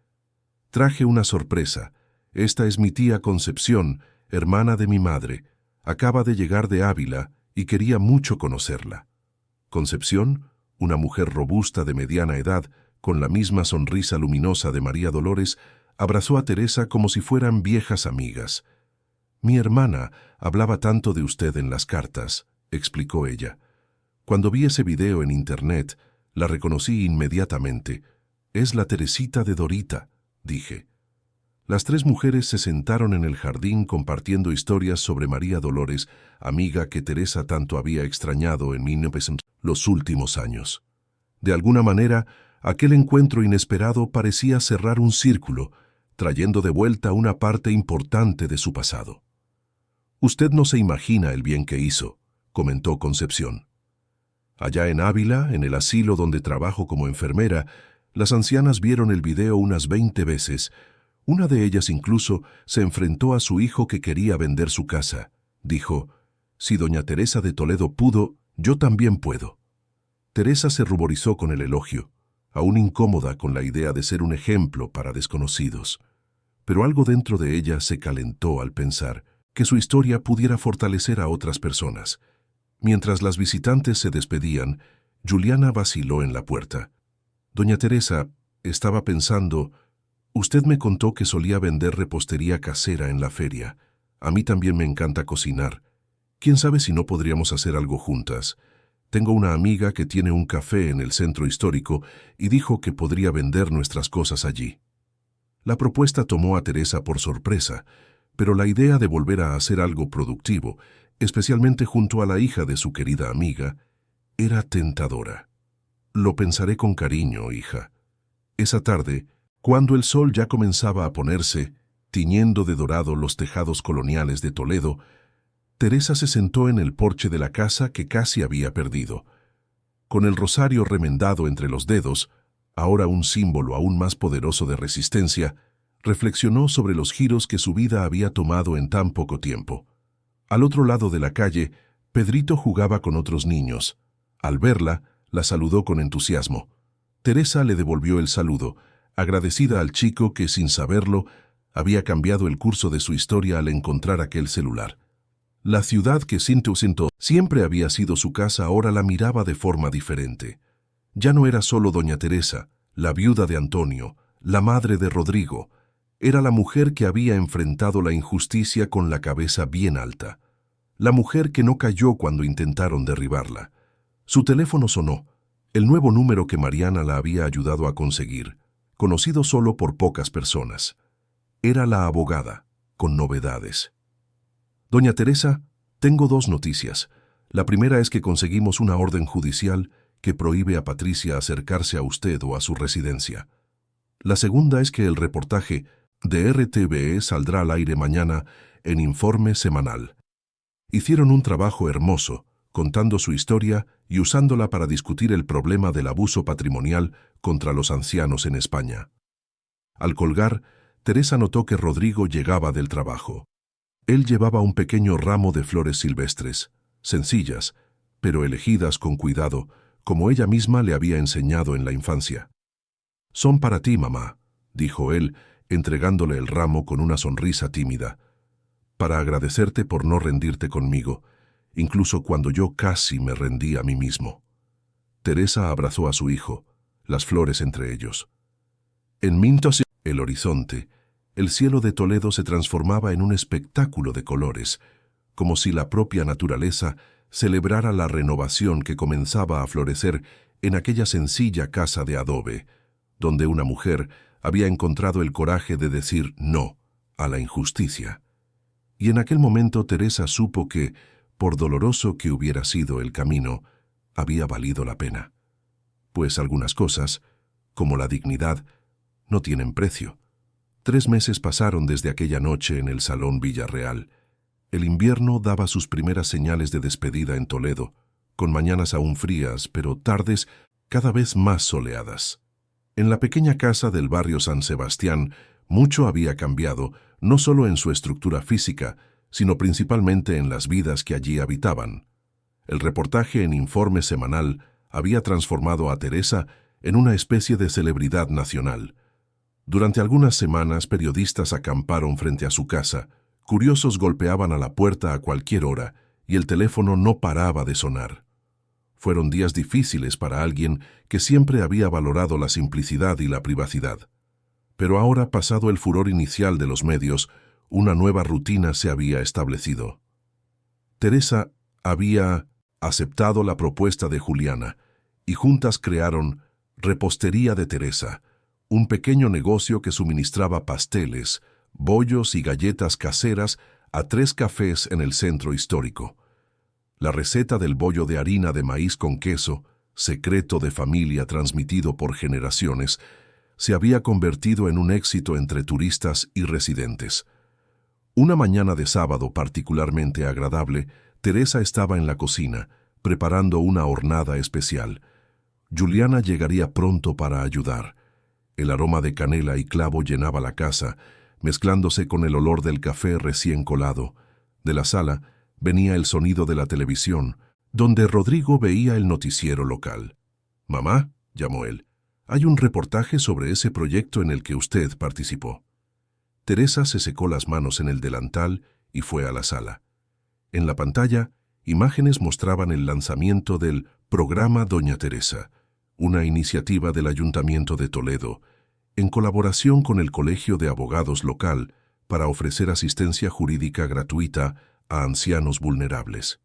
«Traje una sorpresa. Esta es mi tía Concepción, hermana de mi madre. Acaba de llegar de Ávila y quería mucho conocerla». Concepción, una mujer robusta de mediana edad, con la misma sonrisa luminosa de María Dolores, abrazó a Teresa como si fueran viejas amigas. «Mi hermana hablaba tanto de usted en las cartas», explicó ella. «Cuando vi ese video en internet, la reconocí inmediatamente. Es la Teresita de Dorita», dije. Las tres mujeres se sentaron en el jardín compartiendo historias sobre María Dolores, amiga que Teresa tanto había extrañado en los últimos años. De alguna manera, aquel encuentro inesperado parecía cerrar un círculo, trayendo de vuelta una parte importante de su pasado. «Usted no se imagina el bien que hizo», comentó Concepción. «Allá en Ávila, en el asilo donde trabajo como enfermera, las ancianas vieron el video unas 20 veces. Una de ellas incluso se enfrentó a su hijo que quería vender su casa. Dijo, si doña Teresa de Toledo pudo, yo también puedo». Teresa se ruborizó con el elogio, aún incómoda con la idea de ser un ejemplo para desconocidos. Pero algo dentro de ella se calentó al pensar que su historia pudiera fortalecer a otras personas. Mientras las visitantes se despedían, Juliana vaciló en la puerta. «Doña Teresa, estaba pensando, usted me contó que solía vender repostería casera en la feria. A mí también me encanta cocinar. ¿Quién sabe si no podríamos hacer algo juntas? Tengo una amiga que tiene un café en el centro histórico y dijo que podría vender nuestras cosas allí». La propuesta tomó a Teresa por sorpresa, pero la idea de volver a hacer algo productivo, especialmente junto a la hija de su querida amiga, era tentadora. «Lo pensaré con cariño, hija». Esa tarde, cuando el sol ya comenzaba a ponerse, tiñendo de dorado los tejados coloniales de Toledo, Teresa se sentó en el porche de la casa que casi había perdido. Con el rosario remendado entre los dedos, ahora un símbolo aún más poderoso de resistencia, reflexionó sobre los giros que su vida había tomado en tan poco tiempo. Al otro lado de la calle, Pedrito jugaba con otros niños. Al verla, la saludó con entusiasmo. Teresa le devolvió el saludo, agradecida al chico que, sin saberlo, había cambiado el curso de su historia al encontrar aquel celular. La ciudad que sintió siempre había sido su casa ahora la miraba de forma diferente. Ya no era solo doña Teresa, la viuda de Antonio, la madre de Rodrigo. Era la mujer que había enfrentado la injusticia con la cabeza bien alta. La mujer que no cayó cuando intentaron derribarla. Su teléfono sonó, el nuevo número que Mariana la había ayudado a conseguir, conocido solo por pocas personas. Era la abogada, con novedades. «Doña Teresa, tengo 2 noticias. La primera es que conseguimos una orden judicial que prohíbe a Patricia acercarse a usted o a su residencia. La segunda es que el reportaje de RTVE saldrá al aire mañana en Informe Semanal». Hicieron un trabajo hermoso, contando su historia y usándola para discutir el problema del abuso patrimonial contra los ancianos en España. Al colgar, Teresa notó que Rodrigo llegaba del trabajo. Él llevaba un pequeño ramo de flores silvestres, sencillas, pero elegidas con cuidado, como ella misma le había enseñado en la infancia. «Son para ti, mamá», dijo él, entregándole el ramo con una sonrisa tímida, «para agradecerte por no rendirte conmigo, incluso cuando yo casi me rendí a mí mismo». Teresa abrazó a su hijo, las flores entre ellos. En Mintos, el horizonte, el cielo de Toledo se transformaba en un espectáculo de colores, como si la propia naturaleza celebrara la renovación que comenzaba a florecer en aquella sencilla casa de adobe, donde una mujer había encontrado el coraje de decir no a la injusticia. Y en aquel momento Teresa supo que, por doloroso que hubiera sido el camino, había valido la pena. Pues algunas cosas, como la dignidad, no tienen precio. 3 meses pasaron desde aquella noche en el Salón Villarreal. El invierno daba sus primeras señales de despedida en Toledo, con mañanas aún frías, pero tardes cada vez más soleadas. En la pequeña casa del barrio San Sebastián, mucho había cambiado, no solo en su estructura física, sino principalmente en las vidas que allí habitaban. El reportaje en Informe Semanal había transformado a Teresa en una especie de celebridad nacional. Durante algunas semanas, periodistas acamparon frente a su casa, curiosos golpeaban a la puerta a cualquier hora y el teléfono no paraba de sonar. Fueron días difíciles para alguien que siempre había valorado la simplicidad y la privacidad. Pero ahora, pasado el furor inicial de los medios, una nueva rutina se había establecido. Teresa había aceptado la propuesta de Juliana y juntas crearon Repostería de Teresa, un pequeño negocio que suministraba pasteles, bollos y galletas caseras a 3 cafés en el centro histórico. La receta del bollo de harina de maíz con queso, secreto de familia transmitido por generaciones, se había convertido en un éxito entre turistas y residentes. Una mañana de sábado particularmente agradable, Teresa estaba en la cocina, preparando una hornada especial. Juliana llegaría pronto para ayudar. El aroma de canela y clavo llenaba la casa, mezclándose con el olor del café recién colado. De la sala venía el sonido de la televisión, donde Rodrigo veía el noticiero local. «Mamá», llamó él, «hay un reportaje sobre ese proyecto en el que usted participó». Teresa se secó las manos en el delantal y fue a la sala. En la pantalla, imágenes mostraban el lanzamiento del Programa Doña Teresa, una iniciativa del Ayuntamiento de Toledo, en colaboración con el Colegio de Abogados local para ofrecer asistencia jurídica gratuita a ancianos vulnerables.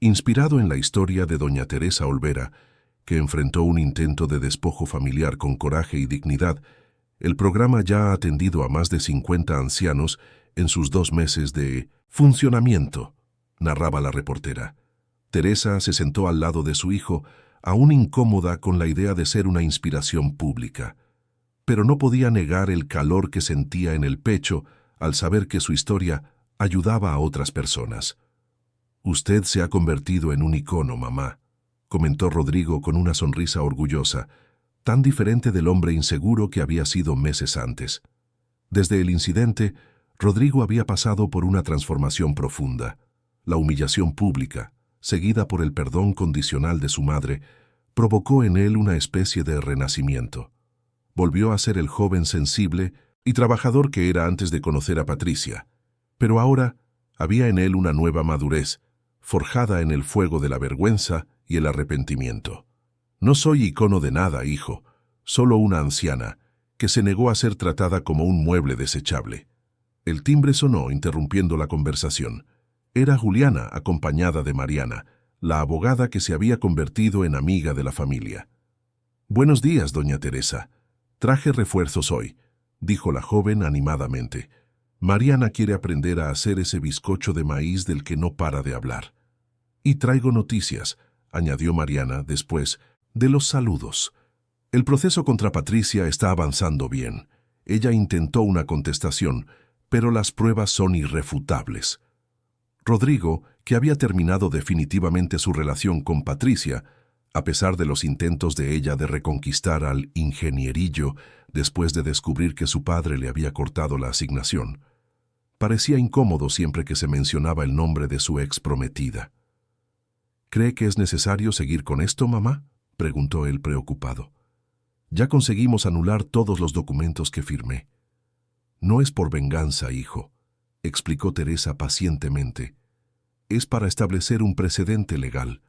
Inspirado en la historia de doña Teresa Olvera, que enfrentó un intento de despojo familiar con coraje y dignidad, el programa ya ha atendido a más de 50 ancianos en sus 2 meses de funcionamiento, narraba la reportera. Teresa se sentó al lado de su hijo, aún incómoda con la idea de ser una inspiración pública, pero no podía negar el calor que sentía en el pecho al saber que su historia ayudaba a otras personas. «Usted se ha convertido en un icono, mamá», comentó Rodrigo con una sonrisa orgullosa, tan diferente del hombre inseguro que había sido meses antes. Desde el incidente, Rodrigo había pasado por una transformación profunda. La humillación pública, seguida por el perdón condicional de su madre, provocó en él una especie de renacimiento. Volvió a ser el joven sensible y trabajador que era antes de conocer a Patricia, pero ahora había en él una nueva madurez, forjada en el fuego de la vergüenza y el arrepentimiento. «No soy icono de nada, hijo, solo una anciana, que se negó a ser tratada como un mueble desechable». El timbre sonó, interrumpiendo la conversación. Era Juliana, acompañada de Mariana, la abogada que se había convertido en amiga de la familia. «Buenos días, doña Teresa. Traje refuerzos hoy», dijo la joven animadamente. «Mariana quiere aprender a hacer ese bizcocho de maíz del que no para de hablar». «Y traigo noticias», añadió Mariana después, «de los saludos. El proceso contra Patricia está avanzando bien. Ella intentó una contestación, pero las pruebas son irrefutables». Rodrigo, que había terminado definitivamente su relación con Patricia, a pesar de los intentos de ella de reconquistar al ingenierillo después de descubrir que su padre le había cortado la asignación, parecía incómodo siempre que se mencionaba el nombre de su ex prometida. ¿Cree que es necesario seguir con esto, mamá?, preguntó él preocupado. Ya conseguimos anular todos los documentos que firmé. No es por venganza, hijo, explicó Teresa pacientemente. Es para establecer un precedente legal.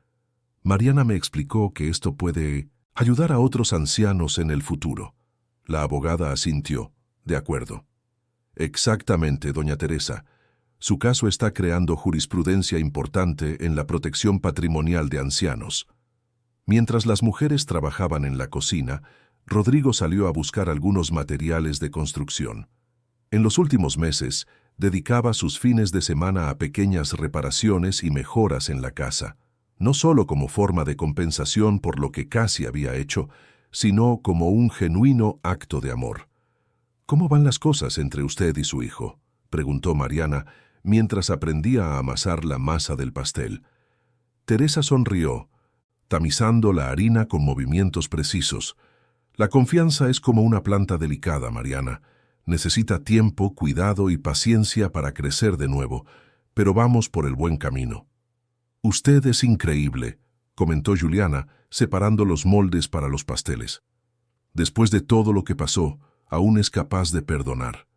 Mariana me explicó que esto puede ayudar a otros ancianos en el futuro. La abogada asintió. De acuerdo. Exactamente, doña Teresa. Su caso está creando jurisprudencia importante en la protección patrimonial de ancianos. Mientras las mujeres trabajaban en la cocina, Rodrigo salió a buscar algunos materiales de construcción. En los últimos meses, dedicaba sus fines de semana a pequeñas reparaciones y mejoras en la casa, no solo como forma de compensación por lo que casi había hecho, sino como un genuino acto de amor. ¿Cómo van las cosas entre usted y su hijo?, preguntó Mariana, mientras aprendía a amasar la masa del pastel. Teresa sonrió, tamizando la harina con movimientos precisos. La confianza es como una planta delicada, Mariana. Necesita tiempo, cuidado y paciencia para crecer de nuevo, pero vamos por el buen camino. Usted es increíble, comentó Juliana, separando los moldes para los pasteles. Después de todo lo que pasó, aún es capaz de perdonar.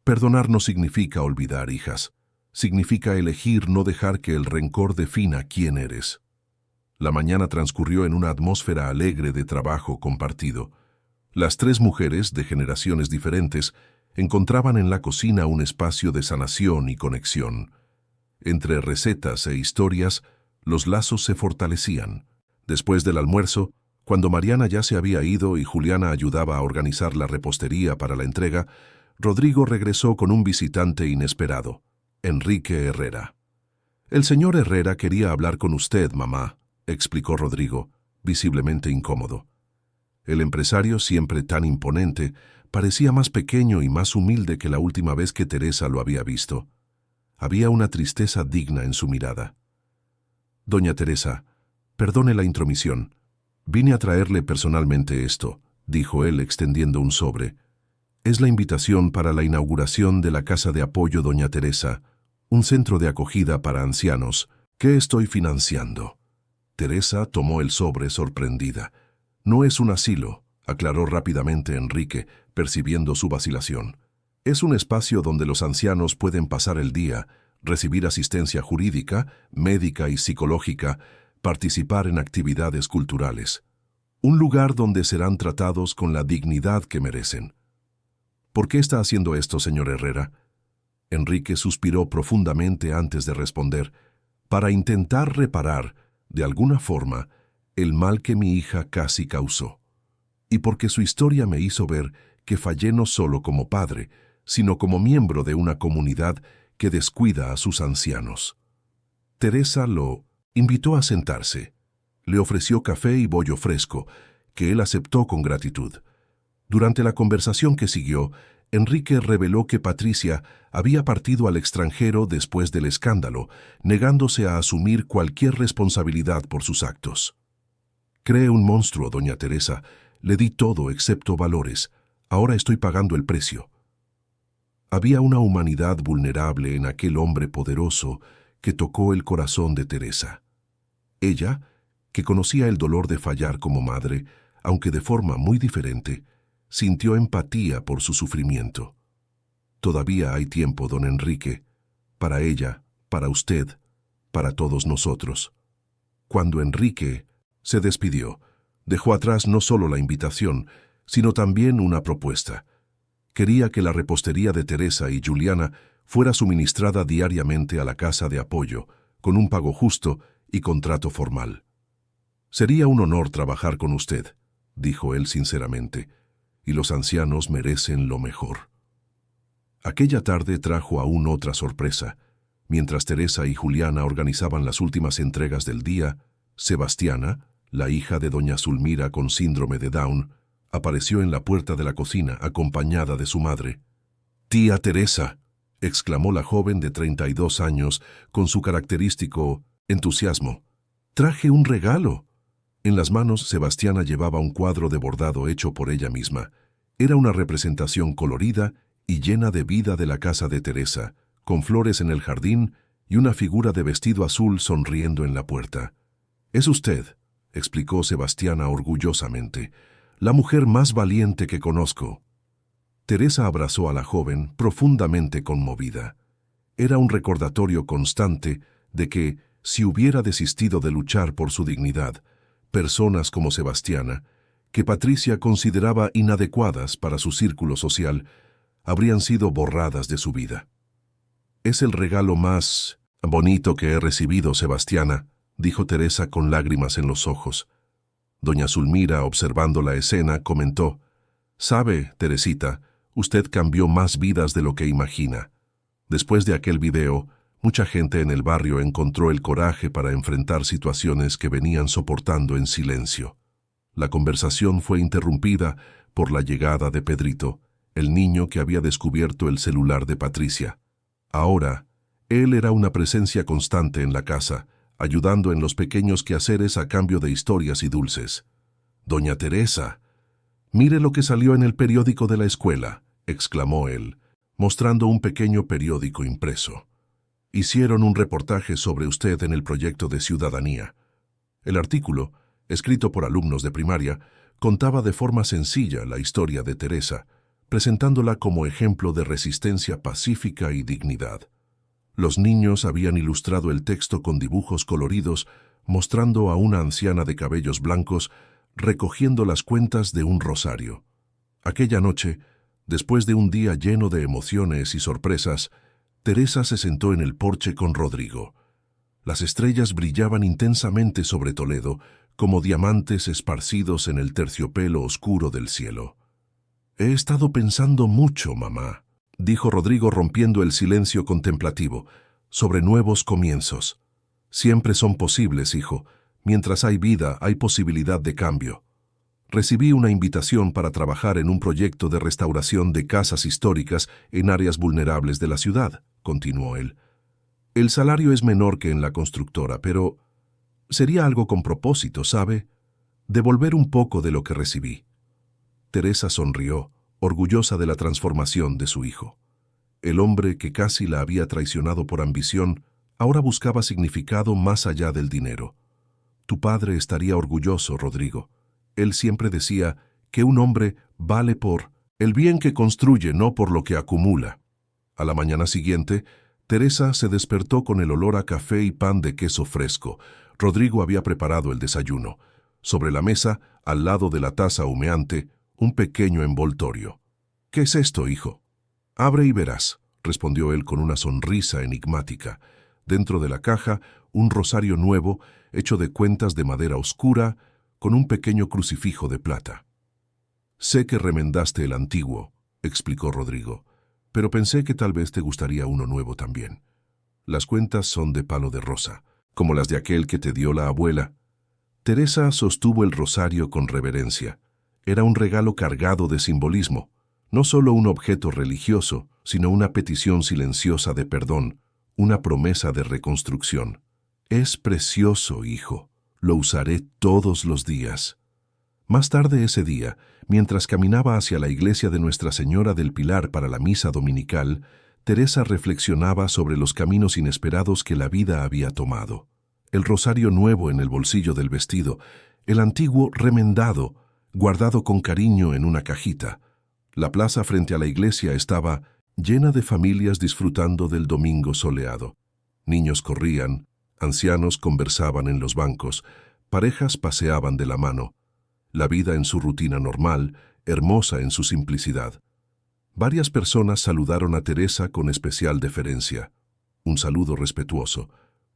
Perdonar no significa olvidar, hijas. Significa elegir no dejar que el rencor defina quién eres. La mañana transcurrió en una atmósfera alegre de trabajo compartido. Las tres mujeres, de generaciones diferentes, encontraban en la cocina un espacio de sanación y conexión. Entre recetas e historias, los lazos se fortalecían. Después del almuerzo, cuando Mariana ya se había ido y Juliana ayudaba a organizar la repostería para la entrega, Rodrigo regresó con un visitante inesperado, Enrique Herrera. «El señor Herrera quería hablar con usted, mamá», explicó Rodrigo, visiblemente incómodo. El empresario, siempre tan imponente, parecía más pequeño y más humilde que la última vez que Teresa lo había visto. Había una tristeza digna en su mirada. «Doña Teresa, perdone la intromisión. Vine a traerle personalmente esto», dijo él extendiendo un sobre. «Es la invitación para la inauguración de la Casa de Apoyo Doña Teresa, un centro de acogida para ancianos, que estoy financiando». Teresa tomó el sobre sorprendida. «No es un asilo», aclaró rápidamente Enrique, percibiendo su vacilación. «Es un espacio donde los ancianos pueden pasar el día, recibir asistencia jurídica, médica y psicológica, participar en actividades culturales. Un lugar donde serán tratados con la dignidad que merecen». «¿Por qué está haciendo esto, señor Herrera?». Enrique suspiró profundamente antes de responder. «Para intentar reparar, de alguna forma, el mal que mi hija casi causó. Y porque su historia me hizo ver que fallé no solo como padre, sino como miembro de una comunidad que descuida a sus ancianos». Teresa lo invitó a sentarse. Le ofreció café y bollo fresco, que él aceptó con gratitud. Durante la conversación que siguió, Enrique reveló que Patricia había partido al extranjero después del escándalo, negándose a asumir cualquier responsabilidad por sus actos. «Cree un monstruo, doña Teresa. Le di todo excepto valores. Ahora estoy pagando el precio». Había una humanidad vulnerable en aquel hombre poderoso que tocó el corazón de Teresa. Ella, que conocía el dolor de fallar como madre, aunque de forma muy diferente, sintió empatía por su sufrimiento. «Todavía hay tiempo, don Enrique, para ella, para usted, para todos nosotros». Cuando Enrique se despidió, dejó atrás no solo la invitación, sino también una propuesta. Quería que la repostería de Teresa y Juliana fuera suministrada diariamente a la Casa de Apoyo, con un pago justo y contrato formal. «Sería un honor trabajar con usted», dijo él sinceramente, «y los ancianos merecen lo mejor». Aquella tarde trajo aún otra sorpresa. Mientras Teresa y Juliana organizaban las últimas entregas del día, Sebastiana, la hija de doña Zulmira con síndrome de Down, apareció en la puerta de la cocina acompañada de su madre. «Tía Teresa», exclamó la joven de 32 años con su característico entusiasmo. «Traje un regalo». En las manos Sebastiana llevaba un cuadro de bordado hecho por ella misma. Era una representación colorida y llena de vida de la casa de Teresa, con flores en el jardín y una figura de vestido azul sonriendo en la puerta. Es usted, explicó Sebastiana orgullosamente, la mujer más valiente que conozco. Teresa abrazó a la joven, profundamente conmovida. Era un recordatorio constante de que, si hubiera desistido de luchar por su dignidad, personas como Sebastiana, que Patricia consideraba inadecuadas para su círculo social, habrían sido borradas de su vida. «Es el regalo más bonito que he recibido, Sebastiana», dijo Teresa con lágrimas en los ojos. Doña Zulmira, observando la escena, comentó: «Sabe, Teresita, usted cambió más vidas de lo que imagina. Después de aquel video, mucha gente en el barrio encontró el coraje para enfrentar situaciones que venían soportando en silencio». La conversación fue interrumpida por la llegada de Pedrito, el niño que había descubierto el celular de Patricia. Ahora, él era una presencia constante en la casa, ayudando en los pequeños quehaceres a cambio de historias y dulces. «Doña Teresa, mire lo que salió en el periódico de la escuela», exclamó él, mostrando un pequeño periódico impreso. «Hicieron un reportaje sobre usted en el proyecto de ciudadanía». El artículo, escrito por alumnos de primaria, contaba de forma sencilla la historia de Teresa, presentándola como ejemplo de resistencia pacífica y dignidad. Los niños habían ilustrado el texto con dibujos coloridos, mostrando a una anciana de cabellos blancos recogiendo las cuentas de un rosario. Aquella noche, después de un día lleno de emociones y sorpresas, Teresa se sentó en el porche con Rodrigo. Las estrellas brillaban intensamente sobre Toledo, como diamantes esparcidos en el terciopelo oscuro del cielo. «He estado pensando mucho, mamá», dijo Rodrigo rompiendo el silencio contemplativo, «sobre nuevos comienzos. Siempre son posibles, hijo. Mientras hay vida, hay posibilidad de cambio. Recibí una invitación para trabajar en un proyecto de restauración de casas históricas en áreas vulnerables de la ciudad», continuó él. «El salario es menor que en la constructora, pero sería algo con propósito, ¿sabe? Devolver un poco de lo que recibí». Teresa sonrió, orgullosa de la transformación de su hijo. El hombre que casi la había traicionado por ambición, ahora buscaba significado más allá del dinero. «Tu padre estaría orgulloso, Rodrigo. Él siempre decía que un hombre vale por el bien que construye, no por lo que acumula». A la mañana siguiente, Teresa se despertó con el olor a café y pan de queso fresco. Rodrigo había preparado el desayuno. Sobre la mesa, al lado de la taza humeante, un pequeño envoltorio. «¿Qué es esto, hijo?» «Abre y verás», respondió él con una sonrisa enigmática. Dentro de la caja, un rosario nuevo, hecho de cuentas de madera oscura, con un pequeño crucifijo de plata. «Sé que remendaste el antiguo», explicó Rodrigo, «pero pensé que tal vez te gustaría uno nuevo también. Las cuentas son de palo de rosa, como las de aquel que te dio la abuela». Teresa sostuvo el rosario con reverencia. Era un regalo cargado de simbolismo, no solo un objeto religioso, sino una petición silenciosa de perdón, una promesa de reconstrucción. «Es precioso, hijo. Lo usaré todos los días». Más tarde ese día, mientras caminaba hacia la iglesia de Nuestra Señora del Pilar para la misa dominical, Teresa reflexionaba sobre los caminos inesperados que la vida había tomado. El rosario nuevo en el bolsillo del vestido, el antiguo remendado, guardado con cariño en una cajita. La plaza frente a la iglesia estaba llena de familias disfrutando del domingo soleado. Niños corrían, ancianos conversaban en los bancos, parejas paseaban de la mano. La vida en su rutina normal, hermosa en su simplicidad. Varias personas saludaron a Teresa con especial deferencia. Un saludo respetuoso,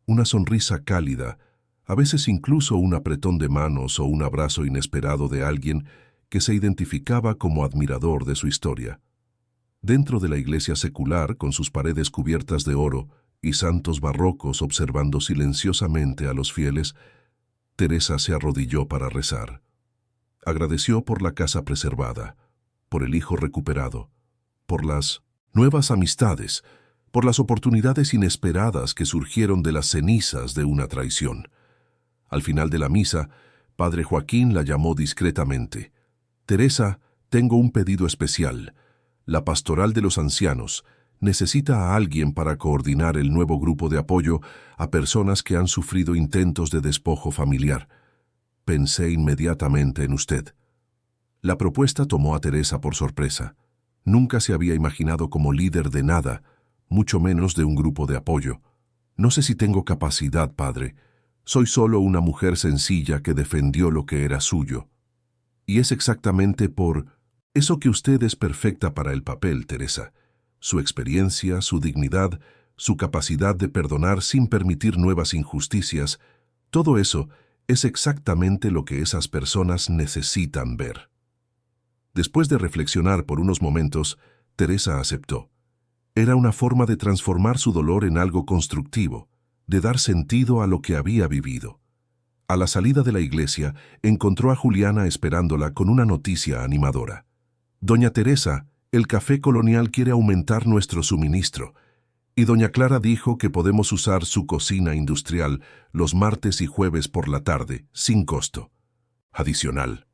una sonrisa cálida, a veces incluso un apretón de manos o un abrazo inesperado de alguien que se identificaba como admirador de su historia. Dentro de la iglesia secular, con sus paredes cubiertas de oro y santos barrocos observando silenciosamente a los fieles, Teresa se arrodilló para rezar. Agradeció por la casa preservada, por el hijo recuperado, por las nuevas amistades, por las oportunidades inesperadas que surgieron de las cenizas de una traición. Al final de la misa, Padre Joaquín la llamó discretamente. «Teresa, tengo un pedido especial. La pastoral de los ancianos necesita a alguien para coordinar el nuevo grupo de apoyo a personas que han sufrido intentos de despojo familiar. Pensé inmediatamente en usted. La propuesta tomó a Teresa por sorpresa. Nunca se había imaginado como líder de nada, mucho menos de un grupo de apoyo. No sé si tengo capacidad, padre. Soy solo una mujer sencilla que defendió lo que era suyo. Y es exactamente por eso que usted es perfecta para el papel, Teresa. Su experiencia, su dignidad, su capacidad de perdonar sin permitir nuevas injusticias, todo eso es exactamente lo que esas personas necesitan ver. Después de reflexionar por unos momentos, Teresa aceptó. Era una forma de transformar su dolor en algo constructivo, de dar sentido a lo que había vivido. A la salida de la iglesia, encontró a Juliana esperándola con una noticia animadora. Doña Teresa, el Café Colonial quiere aumentar nuestro suministro, y doña Clara dijo que podemos usar su cocina industrial los martes y jueves por la tarde, sin costo. Adicional.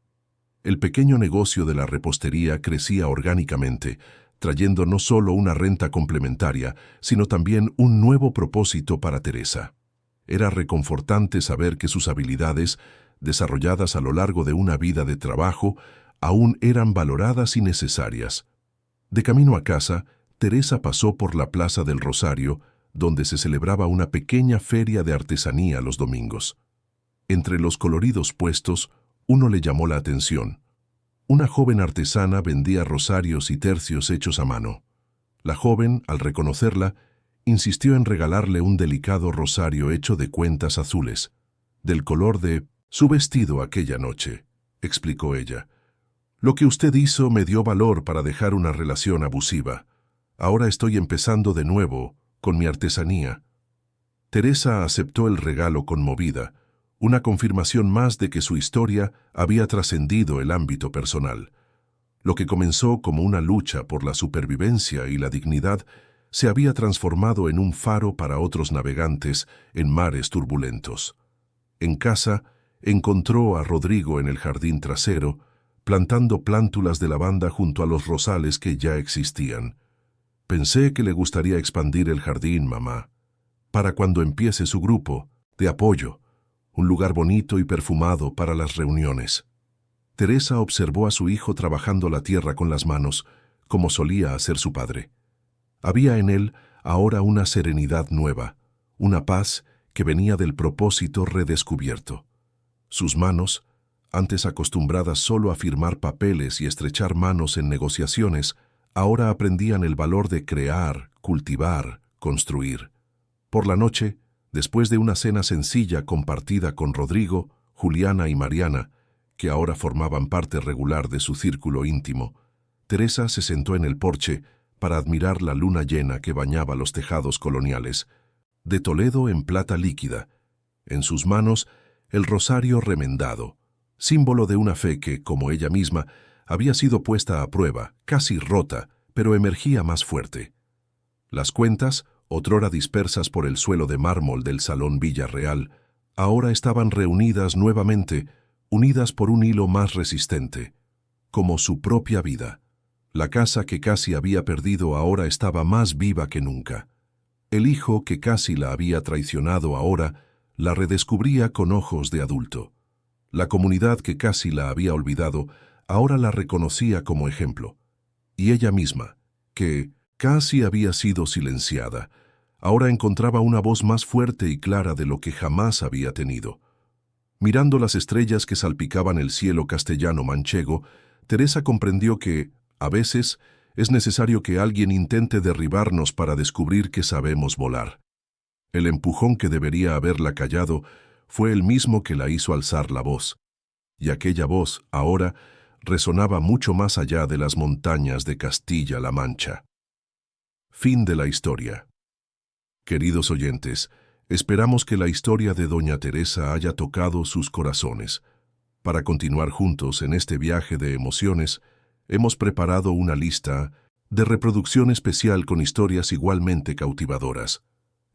El pequeño negocio de la repostería crecía orgánicamente, trayendo no solo una renta complementaria, sino también un nuevo propósito para Teresa. Era reconfortante saber que sus habilidades, desarrolladas a lo largo de una vida de trabajo, aún eran valoradas y necesarias. De camino a casa, Teresa pasó por la Plaza del Rosario, donde se celebraba una pequeña feria de artesanía los domingos. Entre los coloridos puestos, uno le llamó la atención. Una joven artesana vendía rosarios y tercios hechos a mano. La joven, al reconocerla, insistió en regalarle un delicado rosario hecho de cuentas azules, del color de su vestido aquella noche, explicó ella. Lo que usted hizo me dio valor para dejar una relación abusiva. Ahora estoy empezando de nuevo con mi artesanía. Teresa aceptó el regalo conmovida, una confirmación más de que su historia había trascendido el ámbito personal. Lo que comenzó como una lucha por la supervivencia y la dignidad se había transformado en un faro para otros navegantes en mares turbulentos. En casa, encontró a Rodrigo en el jardín trasero, plantando plántulas de lavanda junto a los rosales que ya existían. Pensé que le gustaría expandir el jardín, mamá, para cuando empiece su grupo de apoyo, un lugar bonito y perfumado para las reuniones. Teresa observó a su hijo trabajando la tierra con las manos, como solía hacer su padre. Había en él ahora una serenidad nueva, una paz que venía del propósito redescubierto. Sus manos, antes acostumbradas solo a firmar papeles y estrechar manos en negociaciones, ahora aprendían el valor de crear, cultivar, construir. Por la noche, después de una cena sencilla compartida con Rodrigo, Juliana y Mariana, que ahora formaban parte regular de su círculo íntimo, Teresa se sentó en el porche para admirar la luna llena que bañaba los tejados coloniales, de Toledo en plata líquida, en sus manos el rosario remendado, símbolo de una fe que, como ella misma, había sido puesta a prueba, casi rota, pero emergía más fuerte. Las cuentas, otrora dispersas por el suelo de mármol del Salón Villarreal, ahora estaban reunidas nuevamente, unidas por un hilo más resistente, como su propia vida. La casa que casi había perdido ahora estaba más viva que nunca. El hijo que casi la había traicionado ahora la redescubría con ojos de adulto. La comunidad que casi la había olvidado ahora la reconocía como ejemplo. Y ella misma, que casi había sido silenciada, ahora encontraba una voz más fuerte y clara de lo que jamás había tenido. Mirando las estrellas que salpicaban el cielo castellano-manchego, Teresa comprendió que, a veces, es necesario que alguien intente derribarnos para descubrir que sabemos volar. El empujón que debería haberla callado fue el mismo que la hizo alzar la voz. Y aquella voz, ahora, resonaba mucho más allá de las montañas de Castilla-La Mancha. Fin de la historia. Queridos oyentes, esperamos que la historia de Doña Teresa haya tocado sus corazones. Para continuar juntos en este viaje de emociones, hemos preparado una lista de reproducción especial con historias igualmente cautivadoras.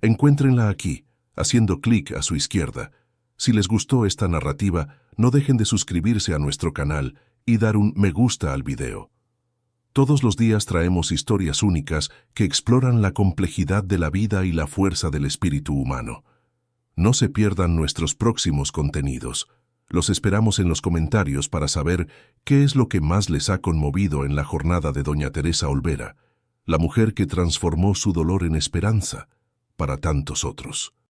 Encuéntrenla aquí, haciendo clic a su izquierda. Si les gustó esta narrativa, no dejen de suscribirse a nuestro canal y dar un me gusta al video. Todos los días traemos historias únicas que exploran la complejidad de la vida y la fuerza del espíritu humano. No se pierdan nuestros próximos contenidos. Los esperamos en los comentarios para saber qué es lo que más les ha conmovido en la jornada de doña Teresa Olvera, la mujer que transformó su dolor en esperanza para tantos otros.